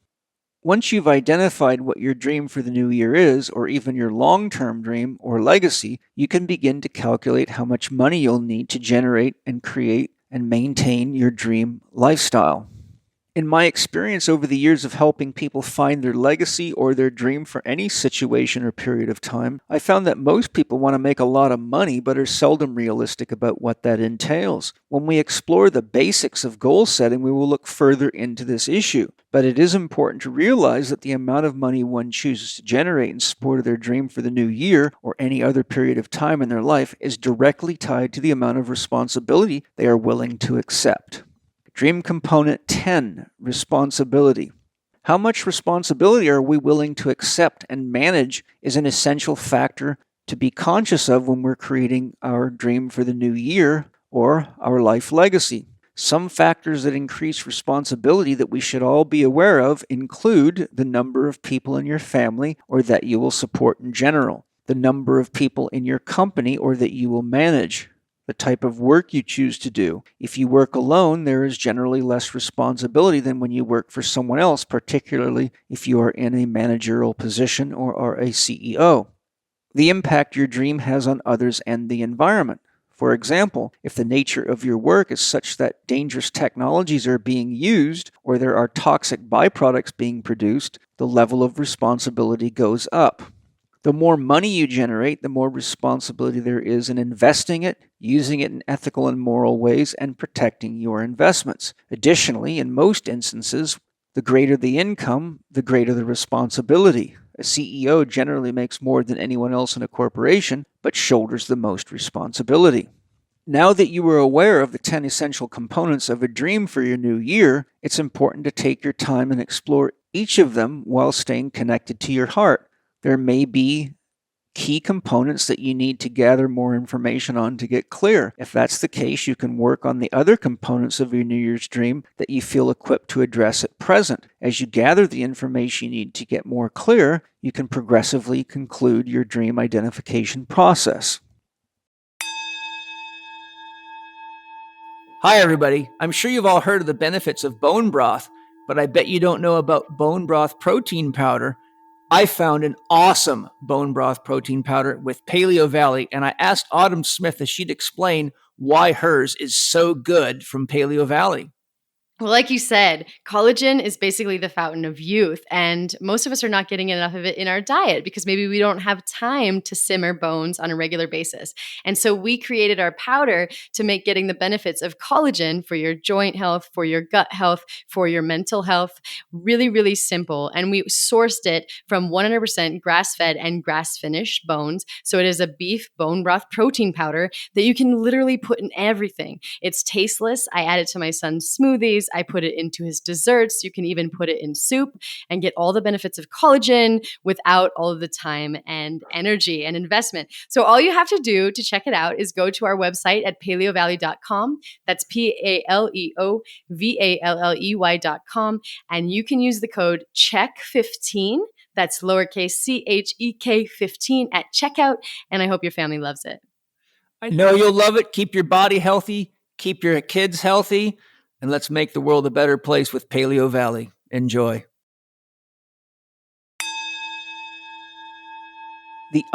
Once you've identified what your dream for the new year is, or even your long-term dream or legacy, you can begin to calculate how much money you'll need to generate and create and maintain your dream lifestyle. In my experience over the years of helping people find their legacy or their dream for any situation or period of time, I found that most people want to make a lot of money but are seldom realistic about what that entails. When we explore the basics of goal setting, we will look further into this issue. But it is important to realize that the amount of money one chooses to generate in support of their dream for the new year or any other period of time in their life is directly tied to the amount of responsibility they are willing to accept. Dream component 10, responsibility. How much responsibility are we willing to accept and manage is an essential factor to be conscious of when we're creating our dream for the new year or our life legacy. Some factors that increase responsibility that we should all be aware of include the number of people in your family or that you will support in general, the number of people in your company or that you will manage, the type of work you choose to do. If you work alone, there is generally less responsibility than when you work for someone else, particularly if you are in a managerial position or are a CEO. The impact your dream has on others and the environment. For example, if the nature of your work is such that dangerous technologies are being used or there are toxic byproducts being produced, the level of responsibility goes up. The more money you generate, the more responsibility there is in investing it, using it in ethical and moral ways, and protecting your investments. Additionally, in most instances, the greater the income, the greater the responsibility. A CEO generally makes more than anyone else in a corporation, but shoulders the most responsibility. Now that you are aware of the 10 essential components of a dream for your new year, it's important to take your time and explore each of them while staying connected to your heart. There may be key components that you need to gather more information on to get clear. If that's the case, you can work on the other components of your New Year's dream that you feel equipped to address at present. As you gather the information you need to get more clear, you can progressively conclude your dream identification process. Hi everybody, I'm sure you've all heard of the benefits of bone broth, but I bet you don't know about bone broth protein powder. I found an awesome bone broth protein powder with Paleo Valley, and I asked Autumn Smith if she'd explain why hers is so good from Paleo Valley. Well, like you said, collagen is basically the fountain of youth, and most of us are not getting enough of it in our diet because maybe we don't have time to simmer bones on a regular basis. And so we created our powder to make getting the benefits of collagen for your joint health, for your gut health, for your mental health really, really simple. And we sourced it from 100% grass-fed and grass-finished bones. So it is a beef bone broth protein powder that you can literally put in everything. It's tasteless. I add it to my son's smoothies. I put it into his desserts. You can even put it in soup and get all the benefits of collagen without all of the time and energy and investment. So all you have to do to check it out is go to our website at paleovalley.com. That's PALEOVALLEY.com. And you can use the code CHEK15. That's lowercase CHEK 15 at checkout. And I hope your family loves it. I know you'll love it. Keep your body healthy, keep your kids healthy, and let's make the world a better place with Paleo Valley. Enjoy. The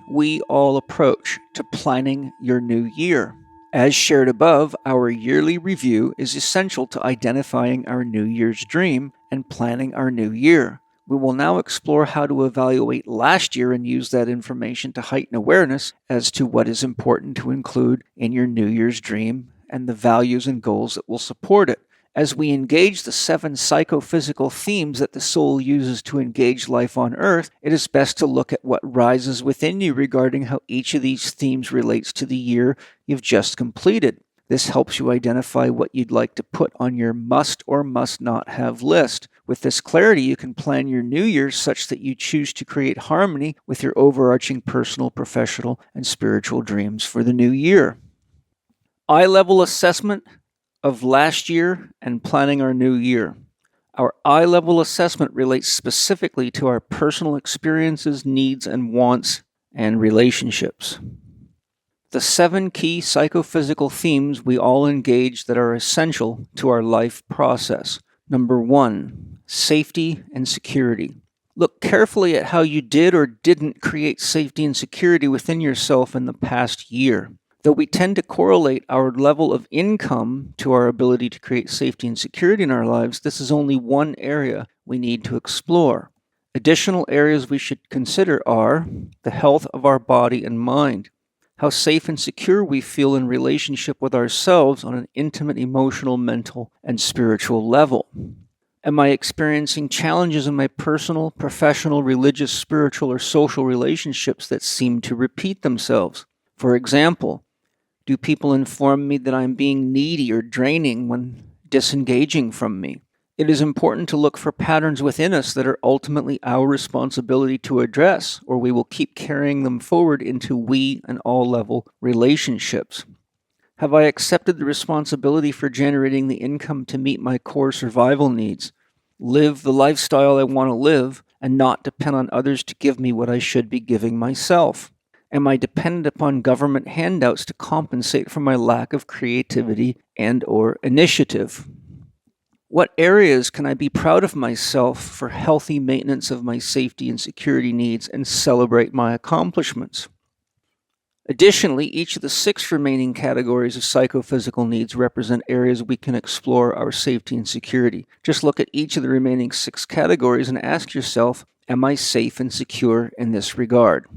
we all approach to planning your new year. As shared above, our yearly review is essential to identifying our New Year's dream and planning our new year. We will now explore how to evaluate last year and use that information to heighten awareness as to what is important to include in your New Year's dream and the values and goals that will support it. As we engage the 7 psychophysical themes that the soul uses to engage life on Earth, it is best to look at what rises within you regarding how each of these themes relates to the year you've just completed. This helps you identify what you'd like to put on your must or must not have list. With this clarity, you can plan your new year such that you choose to create harmony with your overarching personal, professional, and spiritual dreams for the new year. Eye-level assessment of last year and planning our new year. Our eye-level assessment relates specifically to our personal experiences, needs, and wants, and relationships. The 7 key psychophysical themes we all engage that are essential to our life process. Number 1, safety and security. Look carefully at how you did or didn't create safety and security within yourself in the past year. Though we tend to correlate our level of income to our ability to create safety and security in our lives, this is only one area we need to explore. Additional areas we should consider are the health of our body and mind, how safe and secure we feel in relationship with ourselves on an intimate, emotional, mental, and spiritual level. Am I experiencing challenges in my personal, professional, religious, spiritual, or social relationships that seem to repeat themselves? For example, do people inform me that I'm being needy or draining when disengaging from me? It is important to look for patterns within us that are ultimately our responsibility to address, or we will keep carrying them forward into we and all-level relationships. Have I accepted the responsibility for generating the income to meet my core survival needs, live the lifestyle I want to live, and not depend on others to give me what I should be giving myself? Am I dependent upon government handouts to compensate for my lack of creativity and/or initiative? What areas can I be proud of myself for healthy maintenance of my safety and security needs and celebrate my accomplishments? Additionally, each of the 6 remaining categories of psychophysical needs represent areas we can explore our safety and security. Just look at each of the remaining 6 categories and ask yourself, am I safe and secure in this regard?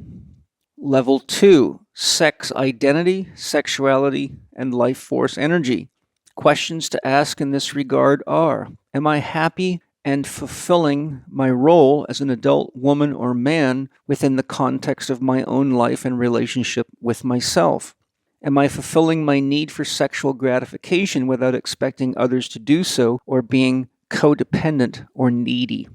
Level 2, sex identity, sexuality, and life force energy. Questions to ask in this regard are, am I happy and fulfilling my role as an adult woman or man within the context of my own life and relationship with myself? Am I fulfilling my need for sexual gratification without expecting others to do so or being codependent or needy?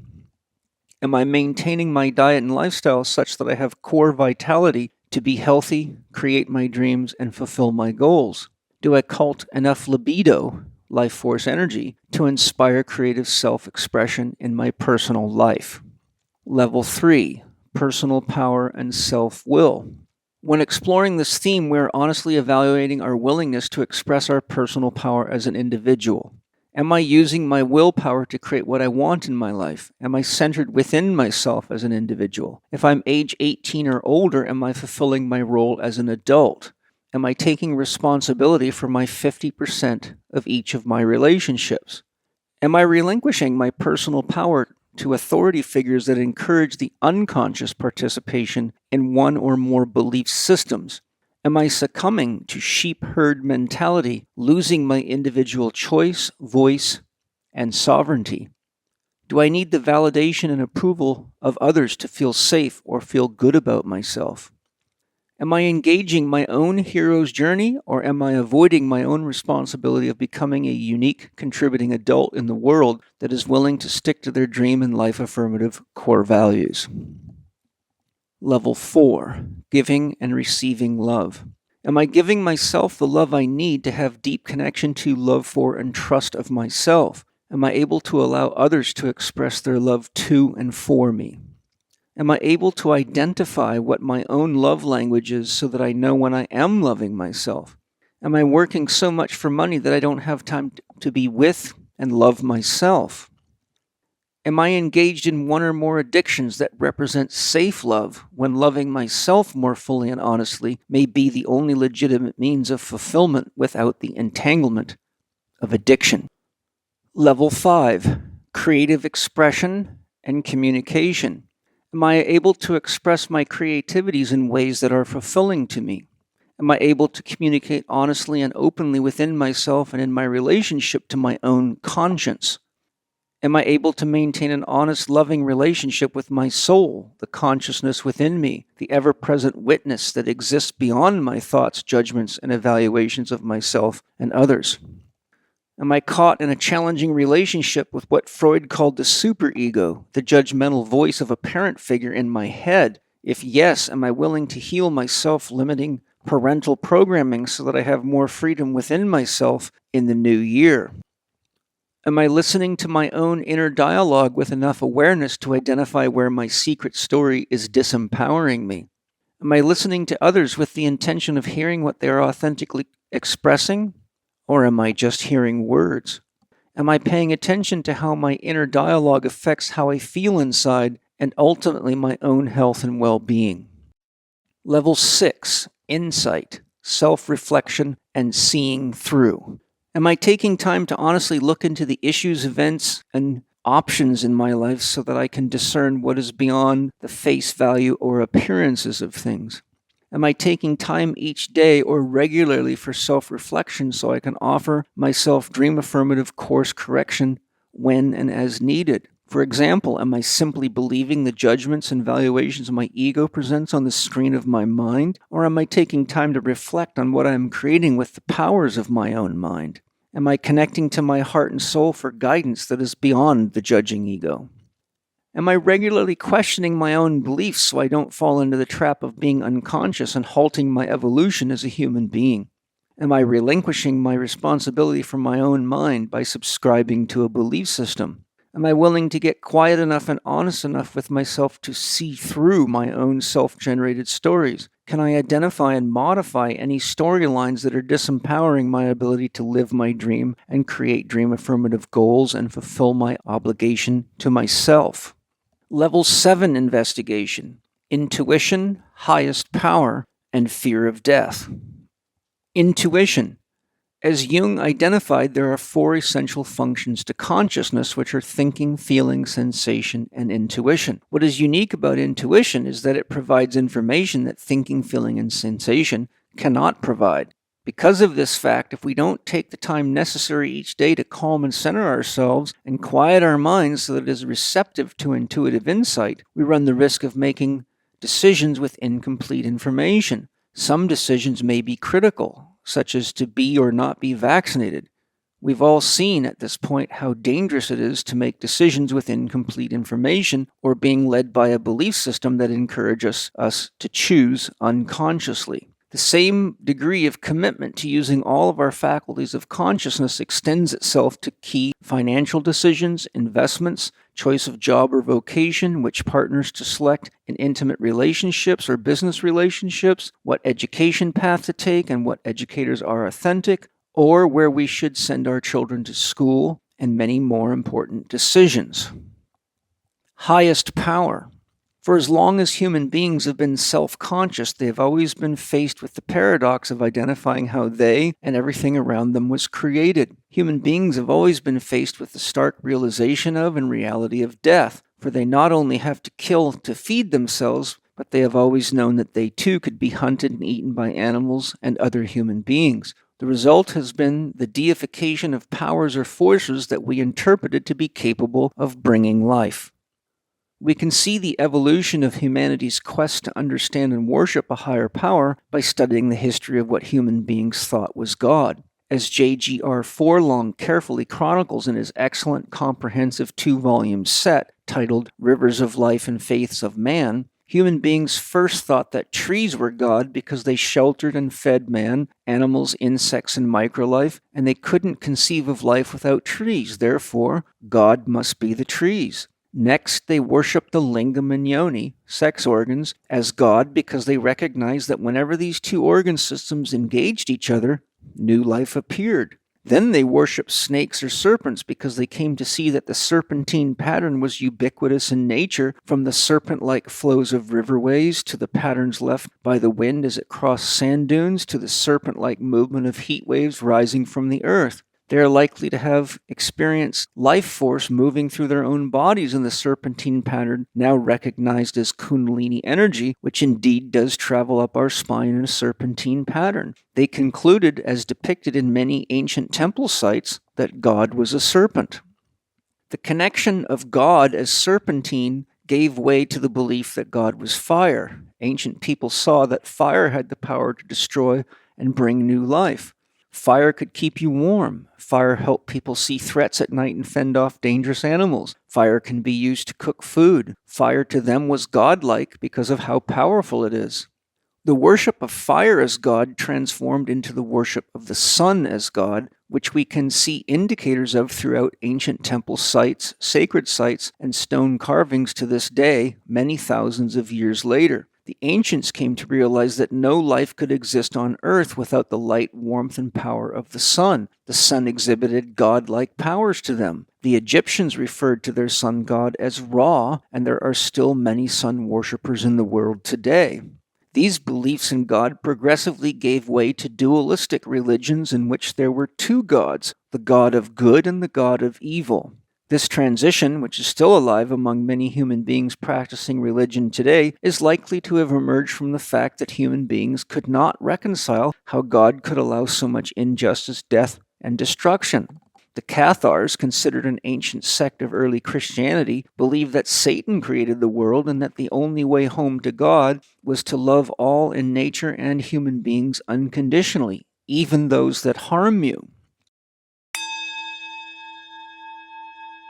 Am I maintaining my diet and lifestyle such that I have core vitality to be healthy, create my dreams, and fulfill my goals? Do I cult enough libido, life force energy, to inspire creative self-expression in my personal life? Level 3, personal power and self-will. When exploring this theme, we're honestly evaluating our willingness to express our personal power as an individual. Am I using my willpower to create what I want in my life? Am I centered within myself as an individual? If I'm age 18 or older, am I fulfilling my role as an adult? Am I taking responsibility for my 50% of each of my relationships? Am I relinquishing my personal power to authority figures that encourage the unconscious participation in one or more belief systems? Am I succumbing to sheep-herd mentality, losing my individual choice, voice, and sovereignty? Do I need the validation and approval of others to feel safe or feel good about myself? Am I engaging my own hero's journey, or am I avoiding my own responsibility of becoming a unique, contributing adult in the world that is willing to stick to their dream and life-affirmative core values? Level 4, giving and receiving love. Am I giving myself the love I need to have deep connection to, love for, and trust of myself? Am I able to allow others to express their love to and for me? Am I able to identify what my own love language is so that I know when I am loving myself? Am I working so much for money that I don't have time to be with and love myself? Am I engaged in one or more addictions that represent safe love when loving myself more fully and honestly may be the only legitimate means of fulfillment without the entanglement of addiction? Level 5, creative expression and communication. Am I able to express my creativities in ways that are fulfilling to me? Am I able to communicate honestly and openly within myself and in my relationship to my own conscience? Am I able to maintain an honest, loving relationship with my soul, the consciousness within me, the ever-present witness that exists beyond my thoughts, judgments, and evaluations of myself and others? Am I caught in a challenging relationship with what Freud called the superego, the judgmental voice of a parent figure in my head? If yes, am I willing to heal my self-limiting parental programming so that I have more freedom within myself in the new year? Am I listening to my own inner dialogue with enough awareness to identify where my secret story is disempowering me? Am I listening to others with the intention of hearing what they are authentically expressing? Or am I just hearing words? Am I paying attention to how my inner dialogue affects how I feel inside and ultimately my own health and well-being? Level 6, insight, self-reflection, and seeing through. Am I taking time to honestly look into the issues, events, and options in my life so that I can discern what is beyond the face value or appearances of things? Am I taking time each day or regularly for self-reflection so I can offer myself dream-affirmative course correction when and as needed? For example, am I simply believing the judgments and valuations my ego presents on the screen of my mind? Or am I taking time to reflect on what I am creating with the powers of my own mind? Am I connecting to my heart and soul for guidance that is beyond the judging ego? Am I regularly questioning my own beliefs so I don't fall into the trap of being unconscious and halting my evolution as a human being? Am I relinquishing my responsibility for my own mind by subscribing to a belief system? Am I willing to get quiet enough and honest enough with myself to see through my own self-generated stories? Can I identify and modify any storylines that are disempowering my ability to live my dream and create dream-affirmative goals and fulfill my obligation to myself? Level 7 investigation, intuition, highest power, and fear of death. Intuition. As Jung identified, there are 4 essential functions to consciousness, which are thinking, feeling, sensation, and intuition. What is unique about intuition is that it provides information that thinking, feeling, and sensation cannot provide. Because of this fact, if we don't take the time necessary each day to calm and center ourselves and quiet our minds so that it is receptive to intuitive insight, we run the risk of making decisions with incomplete information. Some decisions may be critical, such as to be or not be vaccinated. We've all seen at this point how dangerous it is to make decisions with incomplete information or being led by a belief system that encourages us to choose unconsciously. The same degree of commitment to using all of our faculties of consciousness extends itself to key financial decisions, investments, choice of job or vocation, which partners to select in intimate relationships or business relationships, what education path to take and what educators are authentic, or where we should send our children to school, and many more important decisions. Highest power. For as long as human beings have been self-conscious, they have always been faced with the paradox of identifying how they and everything around them was created. Human beings have always been faced with the stark realization of and reality of death, for they not only have to kill to feed themselves, but they have always known that they too could be hunted and eaten by animals and other human beings. The result has been the deification of powers or forces that we interpreted to be capable of bringing life. We can see the evolution of humanity's quest to understand and worship a higher power by studying the history of what human beings thought was God. As J.G.R. Forlong carefully chronicles in his excellent comprehensive 2-volume set titled Rivers of Life and Faiths of Man, human beings first thought that trees were God because they sheltered and fed man, animals, insects, and microlife, and they couldn't conceive of life without trees. Therefore, God must be the trees. Next, they worshipped the lingam and yoni, sex organs, as God because they recognized that whenever these 2 organ systems engaged each other, new life appeared. Then they worshipped snakes or serpents because they came to see that the serpentine pattern was ubiquitous in nature, from the serpent-like flows of riverways to the patterns left by the wind as it crossed sand dunes to the serpent-like movement of heat waves rising from the earth. They are likely to have experienced life force moving through their own bodies in the serpentine pattern, now recognized as Kundalini energy, which indeed does travel up our spine in a serpentine pattern. They concluded, as depicted in many ancient temple sites, that God was a serpent. The connection of God as serpentine gave way to the belief that God was fire. Ancient people saw that fire had the power to destroy and bring new life. Fire could keep you warm. Fire helped people see threats at night and fend off dangerous animals. Fire can be used to cook food. Fire to them was godlike because of how powerful it is. The worship of fire as God transformed into the worship of the sun as God, which we can see indicators of throughout ancient temple sites, sacred sites, and stone carvings to this day, many thousands of years later. The ancients came to realize that no life could exist on earth without the light, warmth, and power of the sun. The sun exhibited godlike powers to them. The Egyptians referred to their sun god as Ra, and there are still many sun worshippers in the world today. These beliefs in God progressively gave way to dualistic religions in which there were 2 gods, the god of good and the god of evil. This transition, which is still alive among many human beings practicing religion today, is likely to have emerged from the fact that human beings could not reconcile how God could allow so much injustice, death, and destruction. The Cathars, considered an ancient sect of early Christianity, believed that Satan created the world and that the only way home to God was to love all in nature and human beings unconditionally, even those that harm you.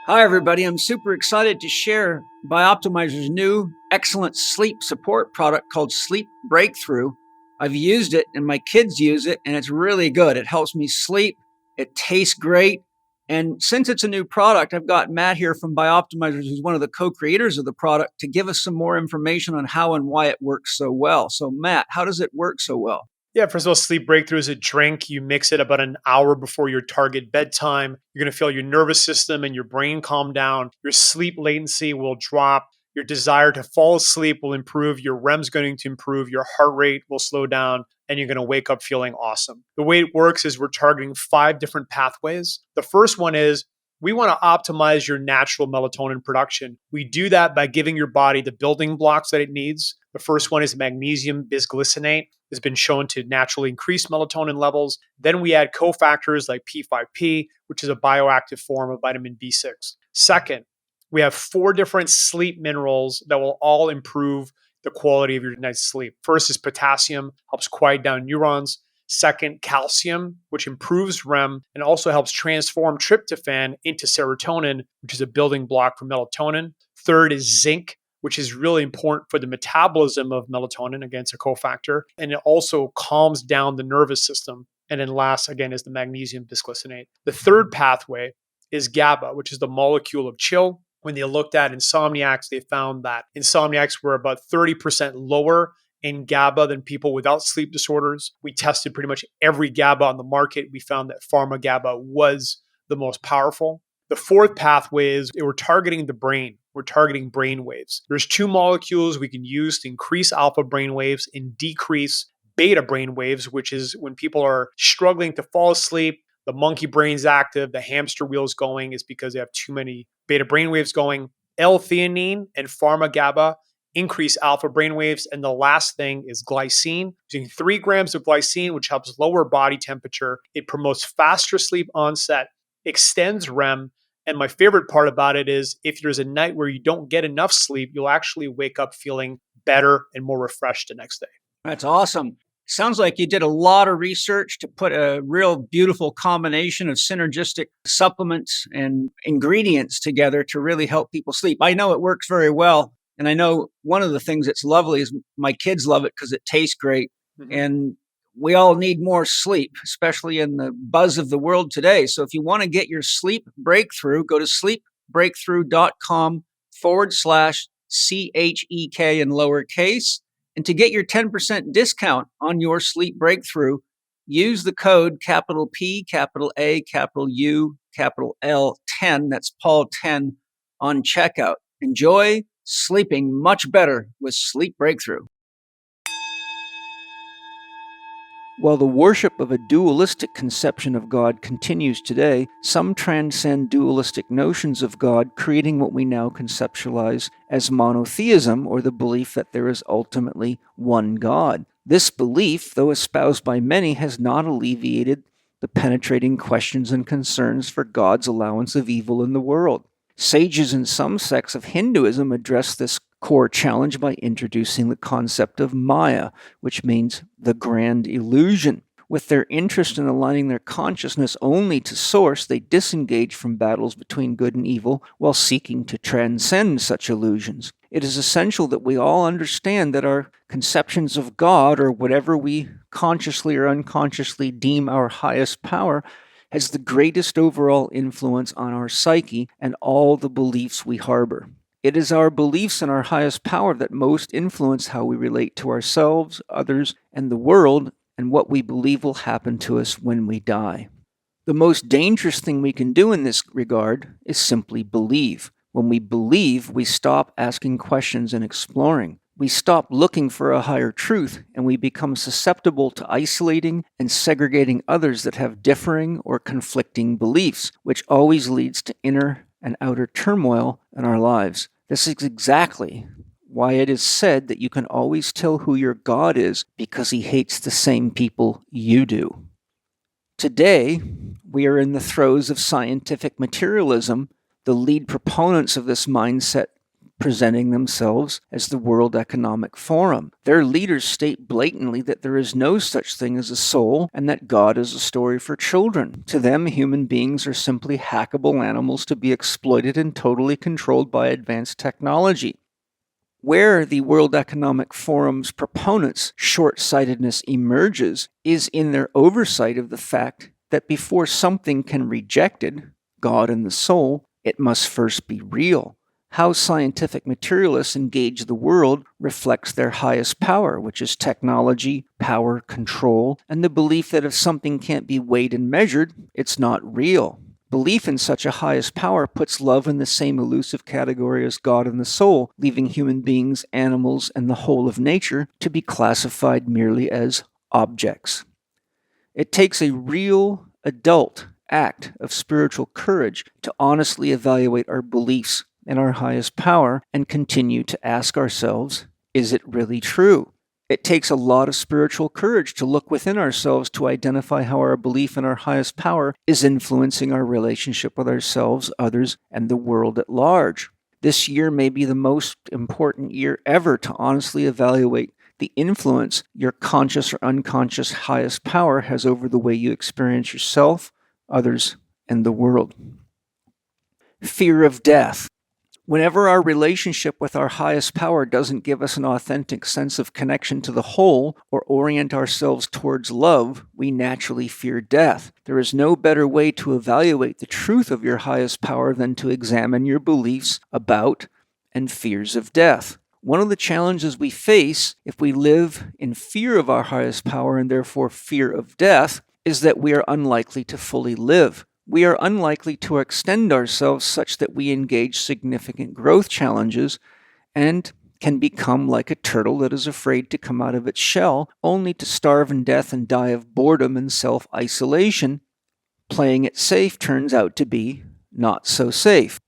Hi everybody, I'm super excited to share Bioptimizer's new excellent sleep support product called Sleep Breakthrough. I've used it and my kids use it and it's really good. It helps me sleep, it tastes great, and since it's a new product, I've got Matt here from Bioptimizers, who's one of the co-creators of the product, to give us some more information on how and why it works so well. So Matt, how does it work so well? Yeah, first of all, Sleep Breakthrough is a drink. You mix it about an hour before your target bedtime. You're going to feel your nervous system and your brain calm down. Your sleep latency will drop. Your desire to fall asleep will improve, your REM's going to improve, your heart rate will slow down, and you're going to wake up feeling awesome. The way it works is we're targeting 5 different pathways. The first one is we want to optimize your natural melatonin production. We do that by giving your body the building blocks that it needs. The first one is magnesium bisglycinate. It's been shown to naturally increase melatonin levels. Then we add cofactors like P5P, which is a bioactive form of vitamin B6. Second, we have 4 different sleep minerals that will all improve the quality of your night's sleep. First is potassium, helps quiet down neurons. Second, calcium, which improves REM and also helps transform tryptophan into serotonin, which is a building block for melatonin. Third is zinc, which is really important for the metabolism of melatonin, again, it's a cofactor, and it also calms down the nervous system. And then last, again, is the magnesium bisglycinate. The third pathway is GABA, which is the molecule of chill. When they looked at insomniacs, they found that insomniacs were about 30% lower in GABA than people without sleep disorders. We tested pretty much every GABA on the market. We found that pharma GABA was the most powerful. The fourth pathway is we're targeting the brain. We're targeting brain waves. There's 2 molecules we can use to increase alpha brain waves and decrease beta brain waves, which is when people are struggling to fall asleep, the monkey brain's active, the hamster wheel's going, is because they have too many beta brain waves going. L-theanine and pharma GABA increase alpha brain waves. And the last thing is glycine. Using 3 grams of glycine, which helps lower body temperature. It promotes faster sleep onset, extends REM. And my favorite part about it is if there's a night where you don't get enough sleep, you'll actually wake up feeling better and more refreshed the next day. That's awesome. Sounds like you did a lot of research to put a real beautiful combination of synergistic supplements and ingredients together to really help people sleep. I know it works very well. And I know one of the things that's lovely is my kids love it because it tastes great. Mm-hmm. And we all need more sleep, especially in the buzz of the world today. So if you want to get your sleep breakthrough, go to sleepbreakthrough.com/CHEK in lowercase. And to get your 10% discount on your sleep breakthrough, use the code capital P, capital A, capital U, capital L 10. That's Paul 10 on checkout. Enjoy sleeping much better with Sleep Breakthrough. While the worship of a dualistic conception of God continues today, some transcend dualistic notions of God, creating what we now conceptualize as monotheism, or the belief that there is ultimately one God. This belief, though espoused by many, has not alleviated the penetrating questions and concerns for God's allowance of evil in the world. Sages in some sects of Hinduism address this core challenge by introducing the concept of Maya, which means the grand illusion. With their interest in aligning their consciousness only to source, they disengage from battles between good and evil while seeking to transcend such illusions. It is essential that we all understand that our conceptions of God, or whatever we consciously or unconsciously deem our highest power, has the greatest overall influence on our psyche and all the beliefs we harbor. It is our beliefs in our highest power that most influence how we relate to ourselves, others, and the world, and what we believe will happen to us when we die. The most dangerous thing we can do in this regard is simply believe. When we believe, we stop asking questions and exploring. We stop looking for a higher truth, and we become susceptible to isolating and segregating others that have differing or conflicting beliefs, which always leads to inner and outer turmoil in our lives. This is exactly why it is said that you can always tell who your God is because he hates the same people you do. Today, we are in the throes of scientific materialism, the lead proponents of this mindset presenting themselves as the World Economic Forum. Their leaders state blatantly that there is no such thing as a soul and that God is a story for children. To them, human beings are simply hackable animals to be exploited and totally controlled by advanced technology. Where the World Economic Forum's proponents' short-sightedness emerges is in their oversight of the fact that before something can be rejected, God and the soul, it must first be real. How scientific materialists engage the world reflects their highest power, which is technology, power, control, and the belief that if something can't be weighed and measured, it's not real. Belief in such a highest power puts love in the same elusive category as God and the soul, leaving human beings, animals, and the whole of nature to be classified merely as objects. It takes a real adult act of spiritual courage to honestly evaluate our beliefs in our highest power and continue to ask ourselves, is it really true? It takes a lot of spiritual courage to look within ourselves to identify how our belief in our highest power is influencing our relationship with ourselves, others, and the world at large. This year may be the most important year ever to honestly evaluate the influence your conscious or unconscious highest power has over the way you experience yourself, others, and the world. Fear of death. Whenever our relationship with our highest power doesn't give us an authentic sense of connection to the whole or orient ourselves towards love, we naturally fear death. There is no better way to evaluate the truth of your highest power than to examine your beliefs about and fears of death. One of the challenges we face if we live in fear of our highest power and therefore fear of death is that we are unlikely to fully live. We are unlikely to extend ourselves such that we engage significant growth challenges and can become like a turtle that is afraid to come out of its shell, only to starve in death and die of boredom and self-isolation. Playing it safe turns out to be not so safe.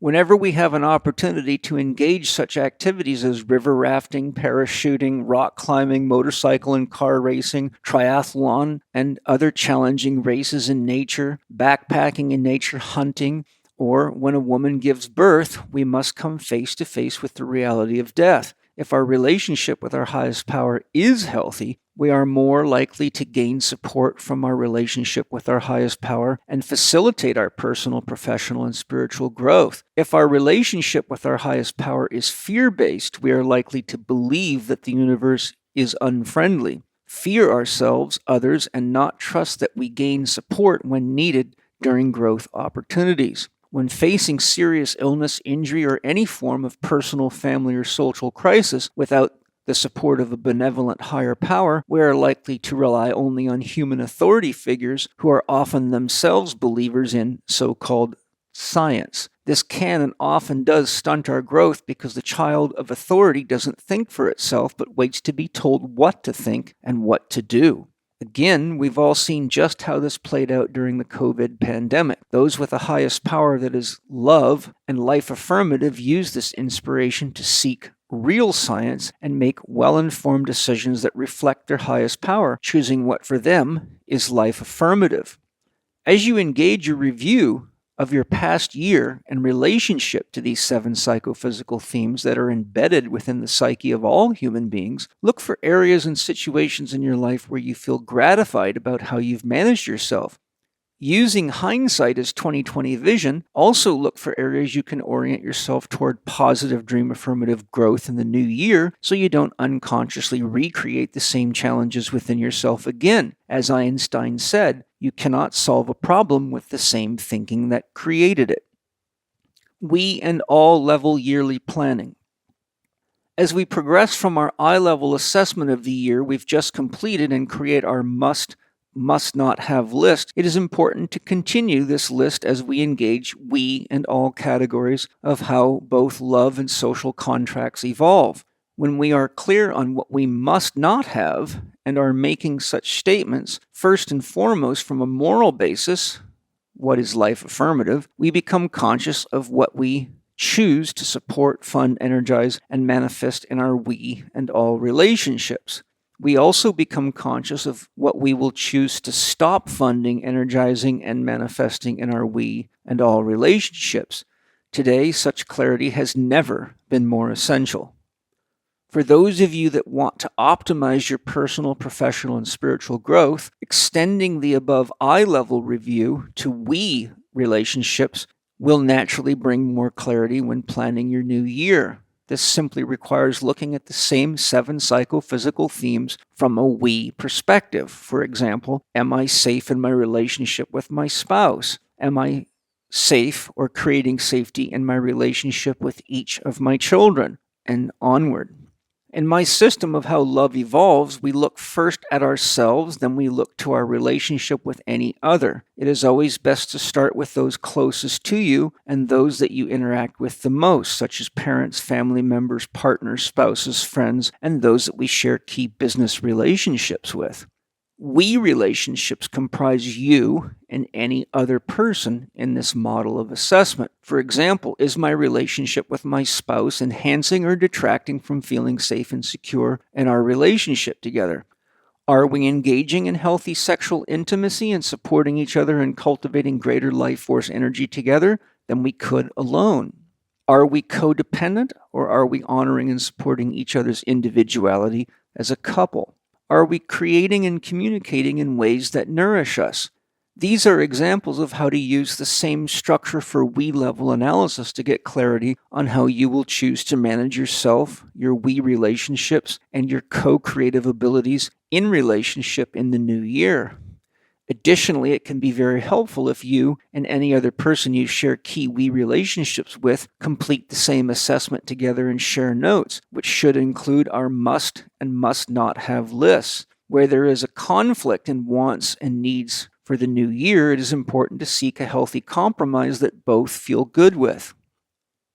Whenever we have an opportunity to engage such activities as river rafting, parachuting, rock climbing, motorcycle and car racing, triathlon, and other challenging races in nature, backpacking in nature, hunting, or when a woman gives birth, we must come face to face with the reality of death. If our relationship with our highest power is healthy, we are more likely to gain support from our relationship with our highest power and facilitate our personal, professional, and spiritual growth. If our relationship with our highest power is fear-based, we are likely to believe that the universe is unfriendly, fear ourselves, others, and not trust that we gain support when needed during growth opportunities. When facing serious illness, injury, or any form of personal, family, or social crisis without the support of a benevolent higher power, we are likely to rely only on human authority figures who are often themselves believers in so-called science. This can and often does stunt our growth because the child of authority doesn't think for itself but waits to be told what to think and what to do. Again, we've all seen just how this played out during the COVID pandemic. Those with the highest power, that is love and life affirmative, use this inspiration to seek real science and make well-informed decisions that reflect their highest power, choosing what for them is life affirmative. As you engage your review of your past year in relationship to these 7 psychophysical themes that are embedded within the psyche of all human beings, look for areas and situations in your life where you feel gratified about how you've managed yourself. Using hindsight as 20/20 vision, also look for areas you can orient yourself toward positive dream affirmative growth in the new year so you don't unconsciously recreate the same challenges within yourself again. As Einstein said, you cannot solve a problem with the same thinking that created it. We and all level yearly planning. As we progress from our eye-level assessment of the year we've just completed and create our must not have list, it is important to continue this list as we engage we and all categories of how both love and social contracts evolve. When we are clear on what we must not have and are making such statements, first and foremost from a moral basis, what is life affirmative, we become conscious of what we choose to support, fund, energize, and manifest in our we and all relationships. We also become conscious of what we will choose to stop funding, energizing, and manifesting in our we and all relationships. Today, such clarity has never been more essential. For those of you that want to optimize your personal, professional, and spiritual growth, extending the above eye-level review to we relationships will naturally bring more clarity when planning your new year. This simply requires looking at the same 7 psychophysical themes from a we perspective. For example, am I safe in my relationship with my spouse? Am I safe or creating safety in my relationship with each of my children? And onward. In my system of how love evolves, we look first at ourselves, then we look to our relationship with any other. It is always best to start with those closest to you and those that you interact with the most, such as parents, family members, partners, spouses, friends, and those that we share key business relationships with. We relationships comprise you and any other person in this model of assessment. For example, is my relationship with my spouse enhancing or detracting from feeling safe and secure in our relationship together? Are we engaging in healthy sexual intimacy and supporting each other and cultivating greater life force energy together than we could alone? Are we codependent, or are we honoring and supporting each other's individuality as a couple? Are we creating and communicating in ways that nourish us? These are examples of how to use the same structure for we-level analysis to get clarity on how you will choose to manage yourself, your we relationships, and your co-creative abilities in relationship in the new year. Additionally, it can be very helpful if you and any other person you share key we relationships with complete the same assessment together and share notes, which should include our must and must not have lists. Where there is a conflict in wants and needs for the new year, it is important to seek a healthy compromise that both feel good with.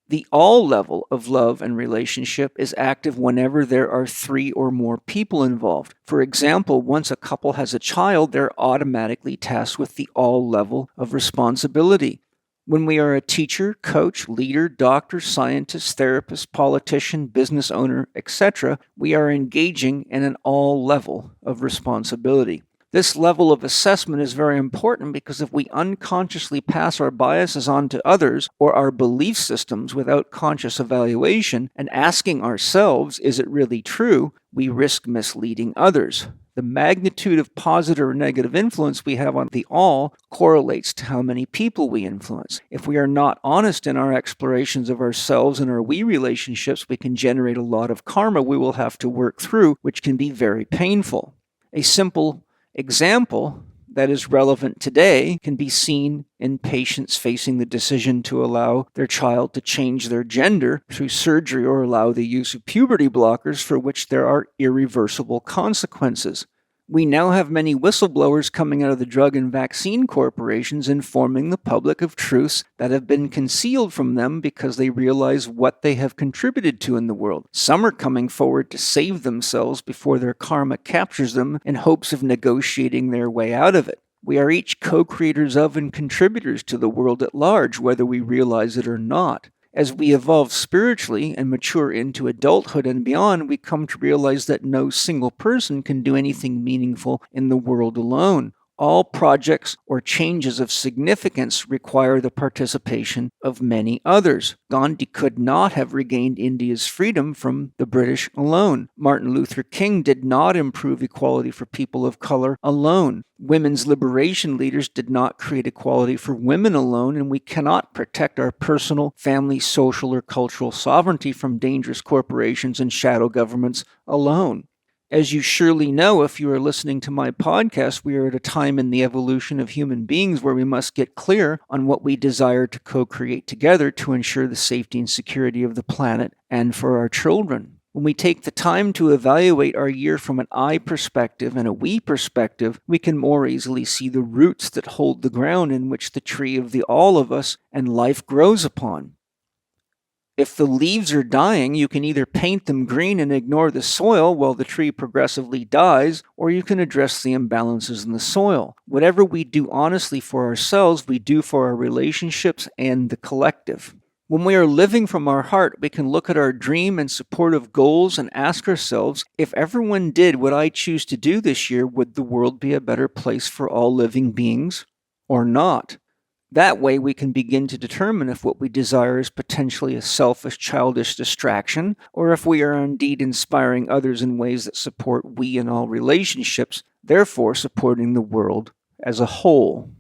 The all level of love and relationship is active whenever there are 3 or more people involved. For example, once a couple has a child, they're automatically tasked with the all level of responsibility. When we are a teacher, coach, leader, doctor, scientist, therapist, politician, business owner, etc., we are engaging in an all level of responsibility. This level of assessment is very important because if we unconsciously pass our biases on to others or our belief systems without conscious evaluation and asking ourselves, is it really true, we risk misleading others. The magnitude of positive or negative influence we have on the all correlates to how many people we influence. If we are not honest in our explorations of ourselves and our we relationships, we can generate a lot of karma we will have to work through, which can be very painful. A simple example that is relevant today can be seen in patients facing the decision to allow their child to change their gender through surgery or allow the use of puberty blockers for which there are irreversible consequences. We now have many whistleblowers coming out of the drug and vaccine corporations informing the public of truths that have been concealed from them because they realize what they have contributed to in the world. Some are coming forward to save themselves before their karma captures them in hopes of negotiating their way out of it. We are each co-creators of and contributors to the world at large, whether we realize it or not. As we evolve spiritually and mature into adulthood and beyond, we come to realize that no single person can do anything meaningful in the world alone. All projects or changes of significance require the participation of many others. Gandhi could not have regained India's freedom from the British alone. Martin Luther King did not improve equality for people of color alone. Women's liberation leaders did not create equality for women alone, and we cannot protect our personal, family, social, or cultural sovereignty from dangerous corporations and shadow governments alone. As you surely know, if you are listening to my podcast, we are at a time in the evolution of human beings where we must get clear on what we desire to co-create together to ensure the safety and security of the planet and for our children. When we take the time to evaluate our year from an I perspective and a we perspective, we can more easily see the roots that hold the ground in which the tree of the all of us and life grows upon. If the leaves are dying, you can either paint them green and ignore the soil while the tree progressively dies, or you can address the imbalances in the soil. Whatever we do honestly for ourselves, we do for our relationships and the collective. When we are living from our heart, we can look at our dream and supportive goals and ask ourselves, if everyone did what I choose to do this year, would the world be a better place for all living beings or not? That way, we can begin to determine if what we desire is potentially a selfish, childish distraction, or if we are indeed inspiring others in ways that support we in all relationships, therefore supporting the world as a whole.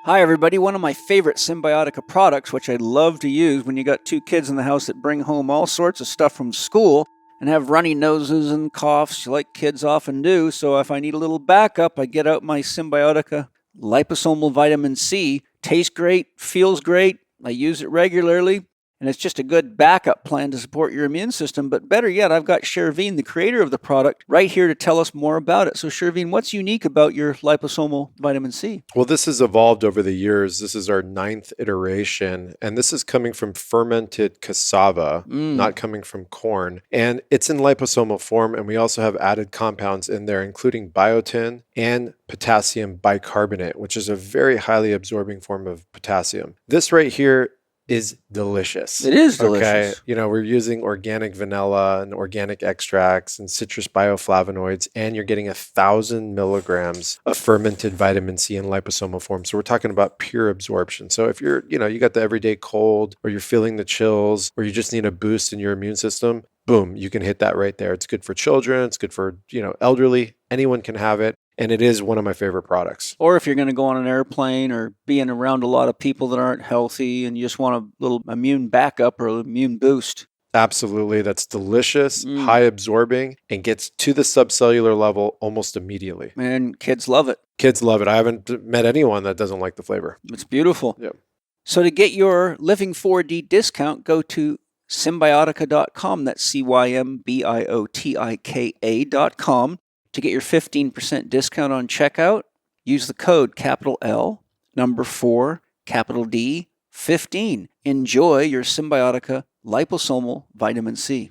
Hi everybody, one of my favorite Symbiotica products, which I love to use when you got 2 kids in the house that bring home all sorts of stuff from school, and have runny noses and coughs like kids often do, so if I need a little backup, I get out my Symbiotica liposomal vitamin C. Tastes great, feels great, I use it regularly, And it's just a good backup plan to support your immune system. But better yet, I've got Shervine, the creator of the product, right here to tell us more about it. So Shervine, what's unique about your liposomal vitamin C? Well, this has evolved over the years. This is our 9th iteration, and this is coming from fermented cassava, not coming from corn. And it's in liposomal form, and we also have added compounds in there, including biotin and potassium bicarbonate, which is a very highly absorbing form of potassium. This right here is delicious. It is Okay. delicious. We're using organic vanilla and organic extracts and citrus bioflavonoids, and you're getting 1,000 milligrams of fermented vitamin C in liposomal form. So we're talking about pure absorption. So if you're, you got the everyday cold, or you're feeling the chills, or you just need a boost in your immune system, boom, you can hit that right there. It's good for children. It's good for, elderly. Anyone can have it. And it is one of my favorite products. Or if you're going to go on an airplane or being around a lot of people that aren't healthy and you just want a little immune backup or immune boost. Absolutely. That's delicious, high absorbing, and gets to the subcellular level almost immediately. And kids love it. Kids love it. I haven't met anyone that doesn't like the flavor. It's beautiful. Yep. So to get your Living 4D discount, go to Symbiotica.com. That's Symbiotika.com. To get your 15% discount on checkout, use the code capital L, number 4, capital D, 15. Enjoy your Symbiotica liposomal vitamin C.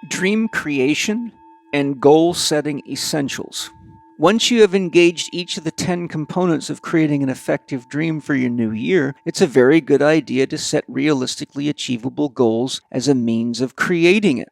Dream creation and goal setting essentials. Once you have engaged each of the 10 components of creating an effective dream for your new year, it's a very good idea to set realistically achievable goals as a means of creating it.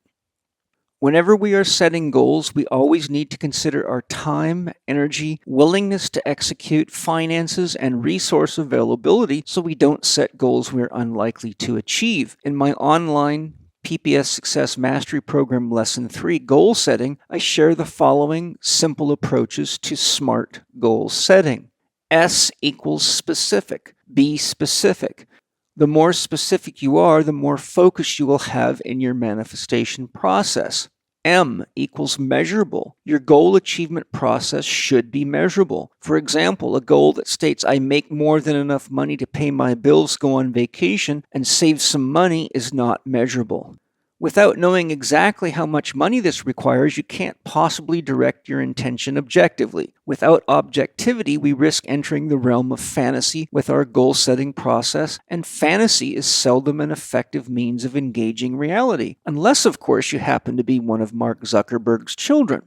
Whenever we are setting goals, we always need to consider our time, energy, willingness to execute, finances, and resource availability so we don't set goals we're unlikely to achieve. In my online PPS Success Mastery Program Lesson 3, Goal Setting, I share the following simple approaches to SMART goal setting. S equals specific. Be specific. The more specific you are, the more focus you will have in your manifestation process. M equals measurable. Your goal achievement process should be measurable. For example, a goal that states I make more than enough money to pay my bills, go on vacation, and save some money is not measurable. Without knowing exactly how much money this requires, you can't possibly direct your intention objectively. Without objectivity, we risk entering the realm of fantasy with our goal-setting process, and fantasy is seldom an effective means of engaging reality, unless, of course, you happen to be one of Mark Zuckerberg's children.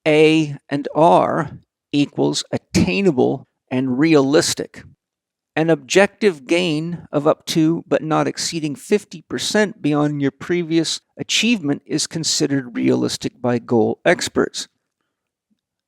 A and R equals attainable and realistic. An objective gain of up to but not exceeding 50% beyond your previous achievement is considered realistic by goal experts.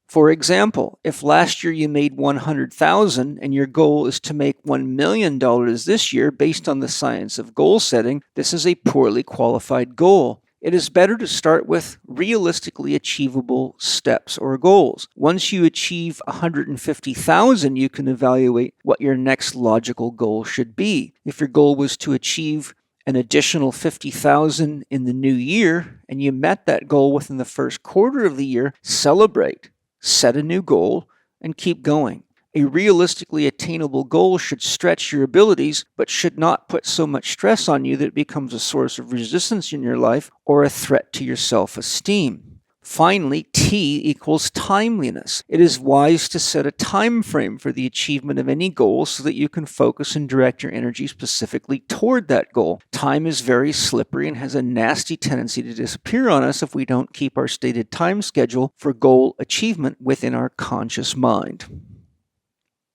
For example, if last year you made $100,000 and your goal is to make $1 million this year based on the science of goal setting, this is a poorly qualified goal. It is better to start with realistically achievable steps or goals. Once you achieve $150,000, you can evaluate what your next logical goal should be. If your goal was to achieve an additional $50,000 in the new year and you met that goal within the first quarter of the year, celebrate, set a new goal, and keep going. A realistically attainable goal should stretch your abilities, but should not put so much stress on you that it becomes a source of resistance in your life or a threat to your self-esteem. Finally, T equals timeliness. It is wise to set a time frame for the achievement of any goal so that you can focus and direct your energy specifically toward that goal. Time is very slippery and has a nasty tendency to disappear on us if we don't keep our stated time schedule for goal achievement within our conscious mind.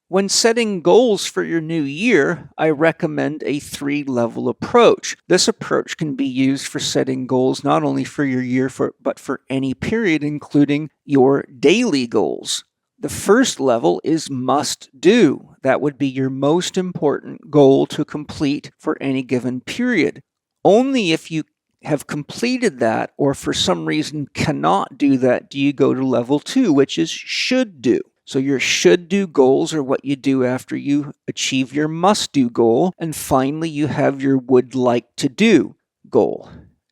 When setting goals for your new year, I recommend a 3-level approach. This approach can be used for setting goals not only for your year, but for any period, including your daily goals. The first level is must do. That would be your most important goal to complete for any given period. Only if you have completed that or for some reason cannot do that do you go to level 2, which is should do. So your should-do goals are what you do after you achieve your must-do goal. And finally, you have your would-like-to-do goal.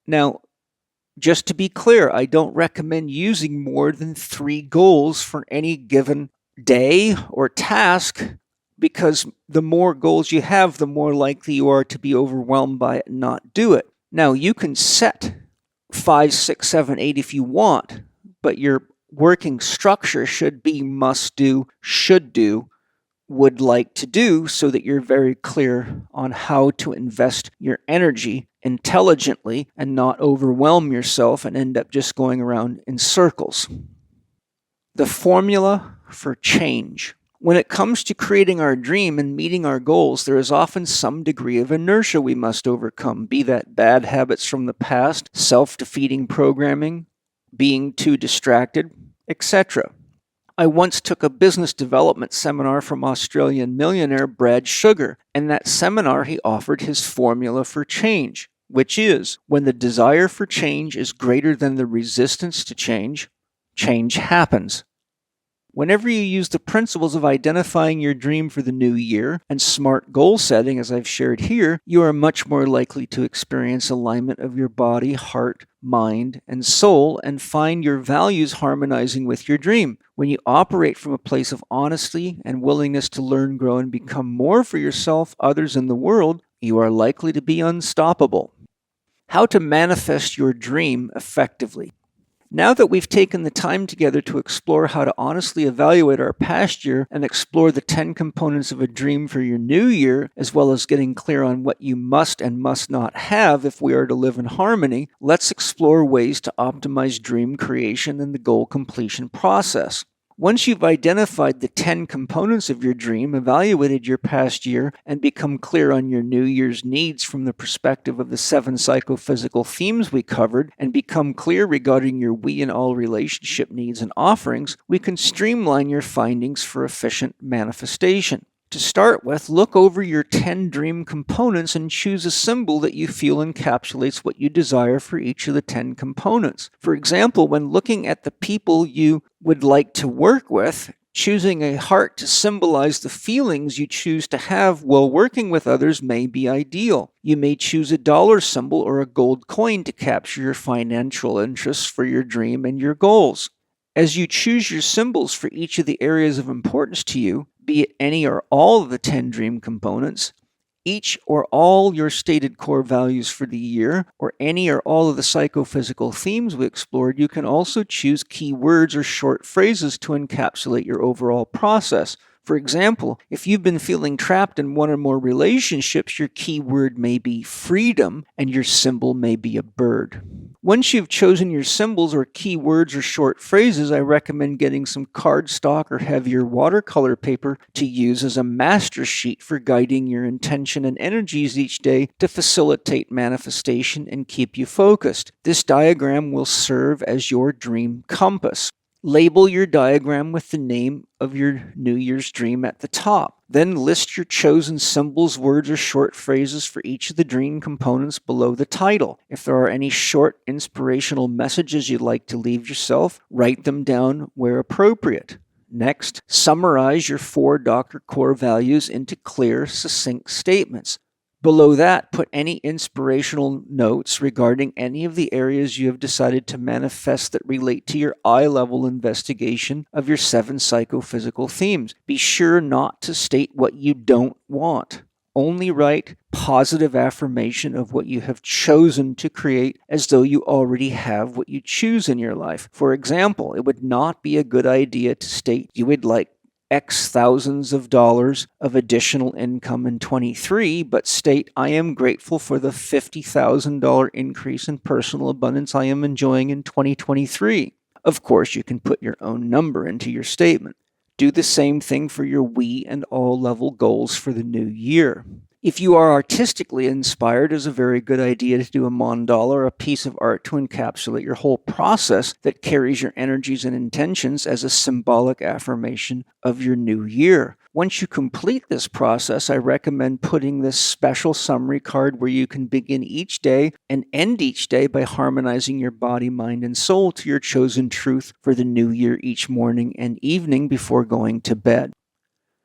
Now, just to be clear, I don't recommend using more than 3 goals for any given day or task because the more goals you have, the more likely you are to be overwhelmed by it and not do it. Now, you can set 5, 6, 7, 8 if you want, but your working structure should be must do, should do, would like to do, so that you're very clear on how to invest your energy intelligently and not overwhelm yourself and end up just going around in circles. The formula for change. When it comes to creating our dream and meeting our goals, there is often some degree of inertia we must overcome, be that bad habits from the past, self-defeating programming, being too distracted, etc. I once took a business development seminar from Australian millionaire Brad Sugar. In that seminar, he offered his formula for change, which is, when the desire for change is greater than the resistance to change, change happens. Whenever you use the principles of identifying your dream for the new year and smart goal setting, as I've shared here, you are much more likely to experience alignment of your body, heart, mind, and soul, and find your values harmonizing with your dream. When you operate from a place of honesty and willingness to learn, grow, and become more for yourself, others, and the world, you are likely to be unstoppable. How to manifest your dream effectively. Now that we've taken the time together to explore how to honestly evaluate our past year and explore the 10 components of a dream for your new year, as well as getting clear on what you must and must not have if we are to live in harmony, let's explore ways to optimize dream creation and the goal completion process. Once you've identified the 10 components of your dream, evaluated your past year, and become clear on your New Year's needs from the perspective of the 7 psychophysical themes we covered, and become clear regarding your we and all relationship needs and offerings, we can streamline your findings for efficient manifestation. To start with, look over your 10 dream components and choose a symbol that you feel encapsulates what you desire for each of the 10 components. For example, when looking at the people you would like to work with, choosing a heart to symbolize the feelings you choose to have while working with others may be ideal. You may choose a dollar symbol or a gold coin to capture your financial interests for your dream and your goals. As you choose your symbols for each of the areas of importance to you, be it any or all of the 10 dream components, each or all your stated core values for the year, or any or all of the psychophysical themes we explored, you can also choose key words or short phrases to encapsulate your overall process. For example, if you've been feeling trapped in one or more relationships, your key word may be freedom and your symbol may be a bird. Once you've chosen your symbols or key words or short phrases, I recommend getting some cardstock or heavier watercolor paper to use as a master sheet for guiding your intention and energies each day to facilitate manifestation and keep you focused. This diagram will serve as your dream compass. Label your diagram with the name of your New Year's dream at the top. Then list your chosen symbols, words, or short phrases for each of the dream components below the title. If there are any short inspirational messages you'd like to leave yourself, write them down where appropriate. Next, summarize your 4 Dr. Core values into clear, succinct statements. Below that, put any inspirational notes regarding any of the areas you have decided to manifest that relate to your eye-level investigation of your 7 psychophysical themes. Be sure not to state what you don't want. Only write positive affirmation of what you have chosen to create as though you already have what you choose in your life. For example, it would not be a good idea to state you would like X thousands of dollars of additional income in 23, but state, I am grateful for the $50,000 increase in personal abundance I am enjoying in 2023. Of course, you can put your own number into your statement. Do the same thing for your we and all level goals for the new year. If you are artistically inspired, it's a very good idea to do a mandala or a piece of art to encapsulate your whole process that carries your energies and intentions as a symbolic affirmation of your new year. Once you complete this process, I recommend putting this special summary card where you can begin each day and end each day by harmonizing your body, mind, and soul to your chosen truth for the new year each morning and evening before going to bed.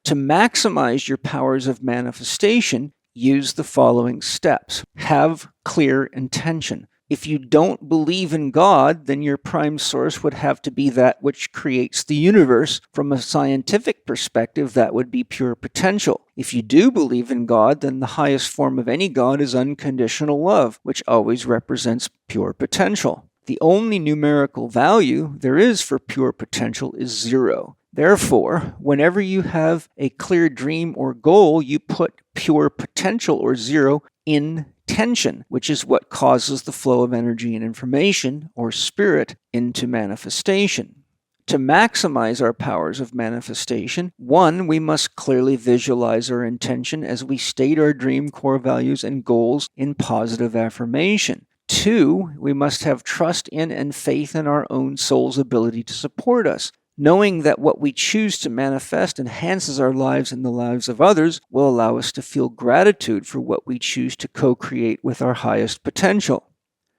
To maximize your powers of manifestation, use the following steps. Have clear intention. If you don't believe in God, then your prime source would have to be that which creates the universe. From a scientific perspective, that would be pure potential. If you do believe in God, then the highest form of any God is unconditional love, which always represents pure potential. The only numerical value there is for pure potential is 0. Therefore, whenever you have a clear dream or goal, you put pure potential or 0 in tension, which is what causes the flow of energy and information, or spirit, into manifestation. To maximize our powers of manifestation, 1, we must clearly visualize our intention as we state our dream, core values, and goals in positive affirmation. 2, we must have trust in and faith in our own soul's ability to support us. Knowing that what we choose to manifest enhances our lives and the lives of others will allow us to feel gratitude for what we choose to co-create with our highest potential.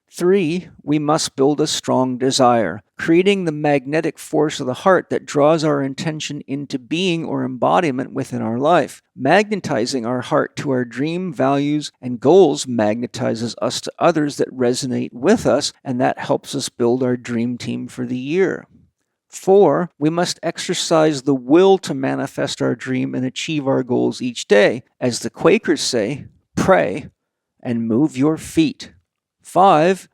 3, we must build a strong desire, creating the magnetic force of the heart that draws our intention into being or embodiment within our life. Magnetizing our heart to our dream, values, and goals magnetizes us to others that resonate with us, and that helps us build our dream team for the year. 4, we must exercise the will to manifest our dream and achieve our goals each day. As the Quakers say, pray and move your feet. 5,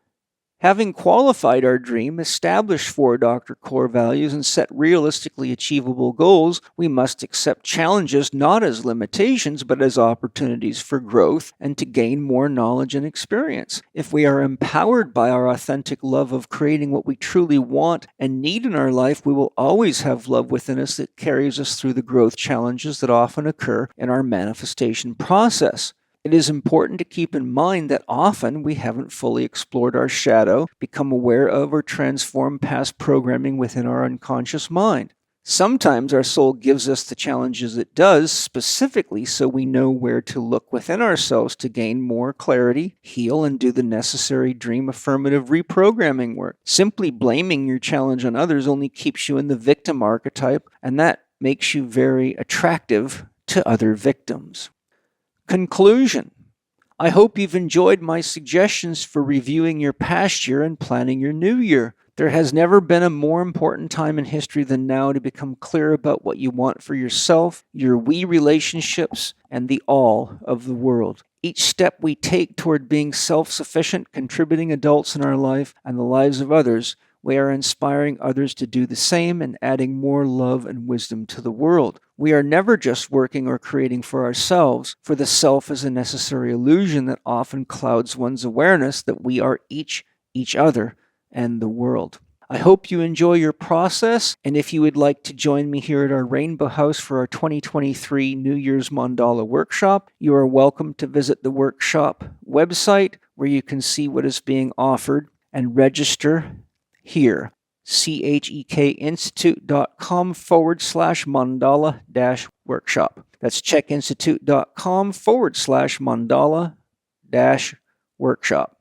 having qualified our dream, established 4 Dr. core values, and set realistically achievable goals, we must accept challenges not as limitations, but as opportunities for growth and to gain more knowledge and experience. If we are empowered by our authentic love of creating what we truly want and need in our life, we will always have love within us that carries us through the growth challenges that often occur in our manifestation process. It is important to keep in mind that often we haven't fully explored our shadow, become aware of, or transformed past programming within our unconscious mind. Sometimes our soul gives us the challenges it does specifically so we know where to look within ourselves to gain more clarity, heal, and do the necessary dream affirmative reprogramming work. Simply blaming your challenge on others only keeps you in the victim archetype, and that makes you very attractive to other victims. Conclusion. I hope you've enjoyed my suggestions for reviewing your past year and planning your new year. There has never been a more important time in history than now to become clear about what you want for yourself, your we relationships, and the all of the world. Each step we take toward being self-sufficient, contributing adults in our life and the lives of others, we are inspiring others to do the same and adding more love and wisdom to the world. We are never just working or creating for ourselves, for the self is a necessary illusion that often clouds one's awareness that we are each other, and the world. I hope you enjoy your process, and if you would like to join me here at our Rainbow House for our 2023 New Year's Mandala Workshop, you are welcome to visit the workshop website where you can see what is being offered and register here. chekinstitute.com/mandala-workshop. That's chekinstitute.com/mandala-workshop.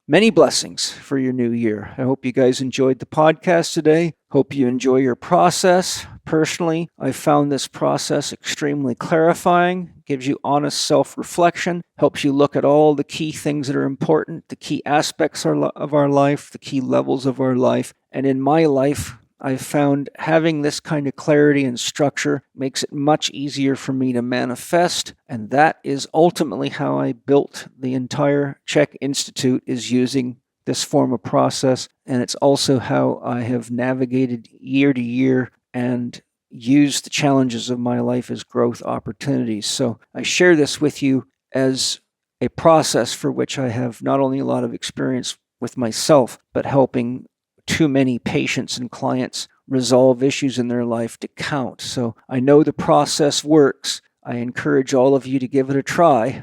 Many blessings for your new year. I hope you guys enjoyed the podcast today. Hope you enjoy your process. Personally, I found this process extremely clarifying, gives you honest self-reflection, helps you look at all the key things that are important, the key aspects of our life, the key levels of our life. And in my life, I've found having this kind of clarity and structure makes it much easier for me to manifest, and that is ultimately how I built the entire Chek Institute, is using this form of process, and it's also how I have navigated year to year and used the challenges of my life as growth opportunities. So I share this with you as a process for which I have not only a lot of experience with myself, but helping too many patients and clients resolve issues in their life to count. So I know the process works. I encourage all of you to give it a try.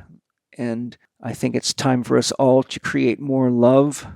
And I think it's time for us all to create more love,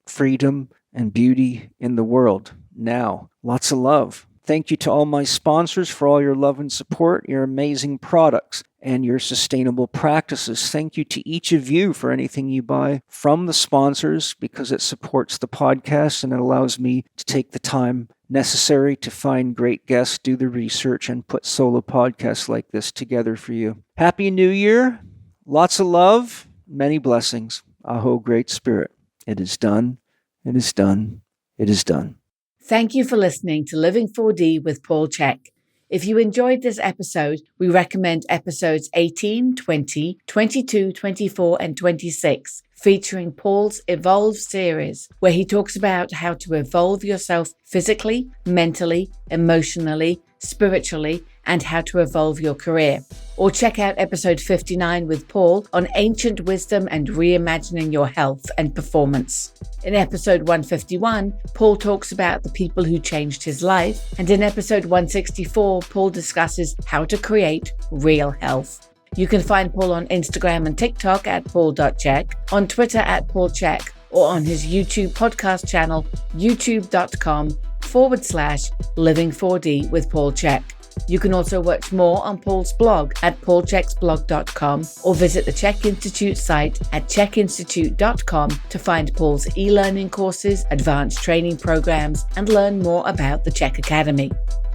freedom, and beauty in the world now. Lots of love. Thank you to all my sponsors for all your love and support, your amazing products, and your sustainable practices. Thank you to each of you for anything you buy from the sponsors, because it supports the podcast and it allows me to take the time necessary to find great guests, do the research, and put solo podcasts like this together for you. Happy New Year. Lots of love. Many blessings. Aho, Great Spirit. It is done. It is done. It is done. Thank you for listening to Living 4D with Paul Chek. If you enjoyed this episode, we recommend episodes 18, 20, 22, 24, and 26, featuring Paul's Evolve series, where he talks about how to evolve yourself physically, mentally, emotionally, spiritually, and how to evolve your career. Or check out episode 59 with Paul on ancient wisdom and reimagining your health and performance. In episode 151, Paul talks about the people who changed his life. And in episode 164, Paul discusses how to create real health. You can find Paul on Instagram and TikTok at paul.chek, on Twitter at paulchek, or on his YouTube podcast channel, youtube.com/living4D with Paul Chek. You can also watch more on Paul's blog at paulcheksblog.com or visit the Chek Institute site at chekinstitute.com to find Paul's e-learning courses, advanced training programs, and learn more about the Chek Academy.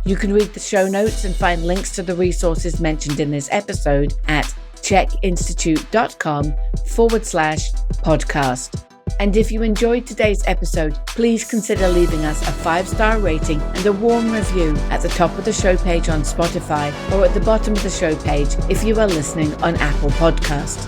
You can read the show notes and find links to the resources mentioned in this episode at chekinstitute.com/podcast. And if you enjoyed today's episode, please consider leaving us a 5-star rating and a warm review at the top of the show page on Spotify or at the bottom of the show page if you are listening on Apple Podcasts.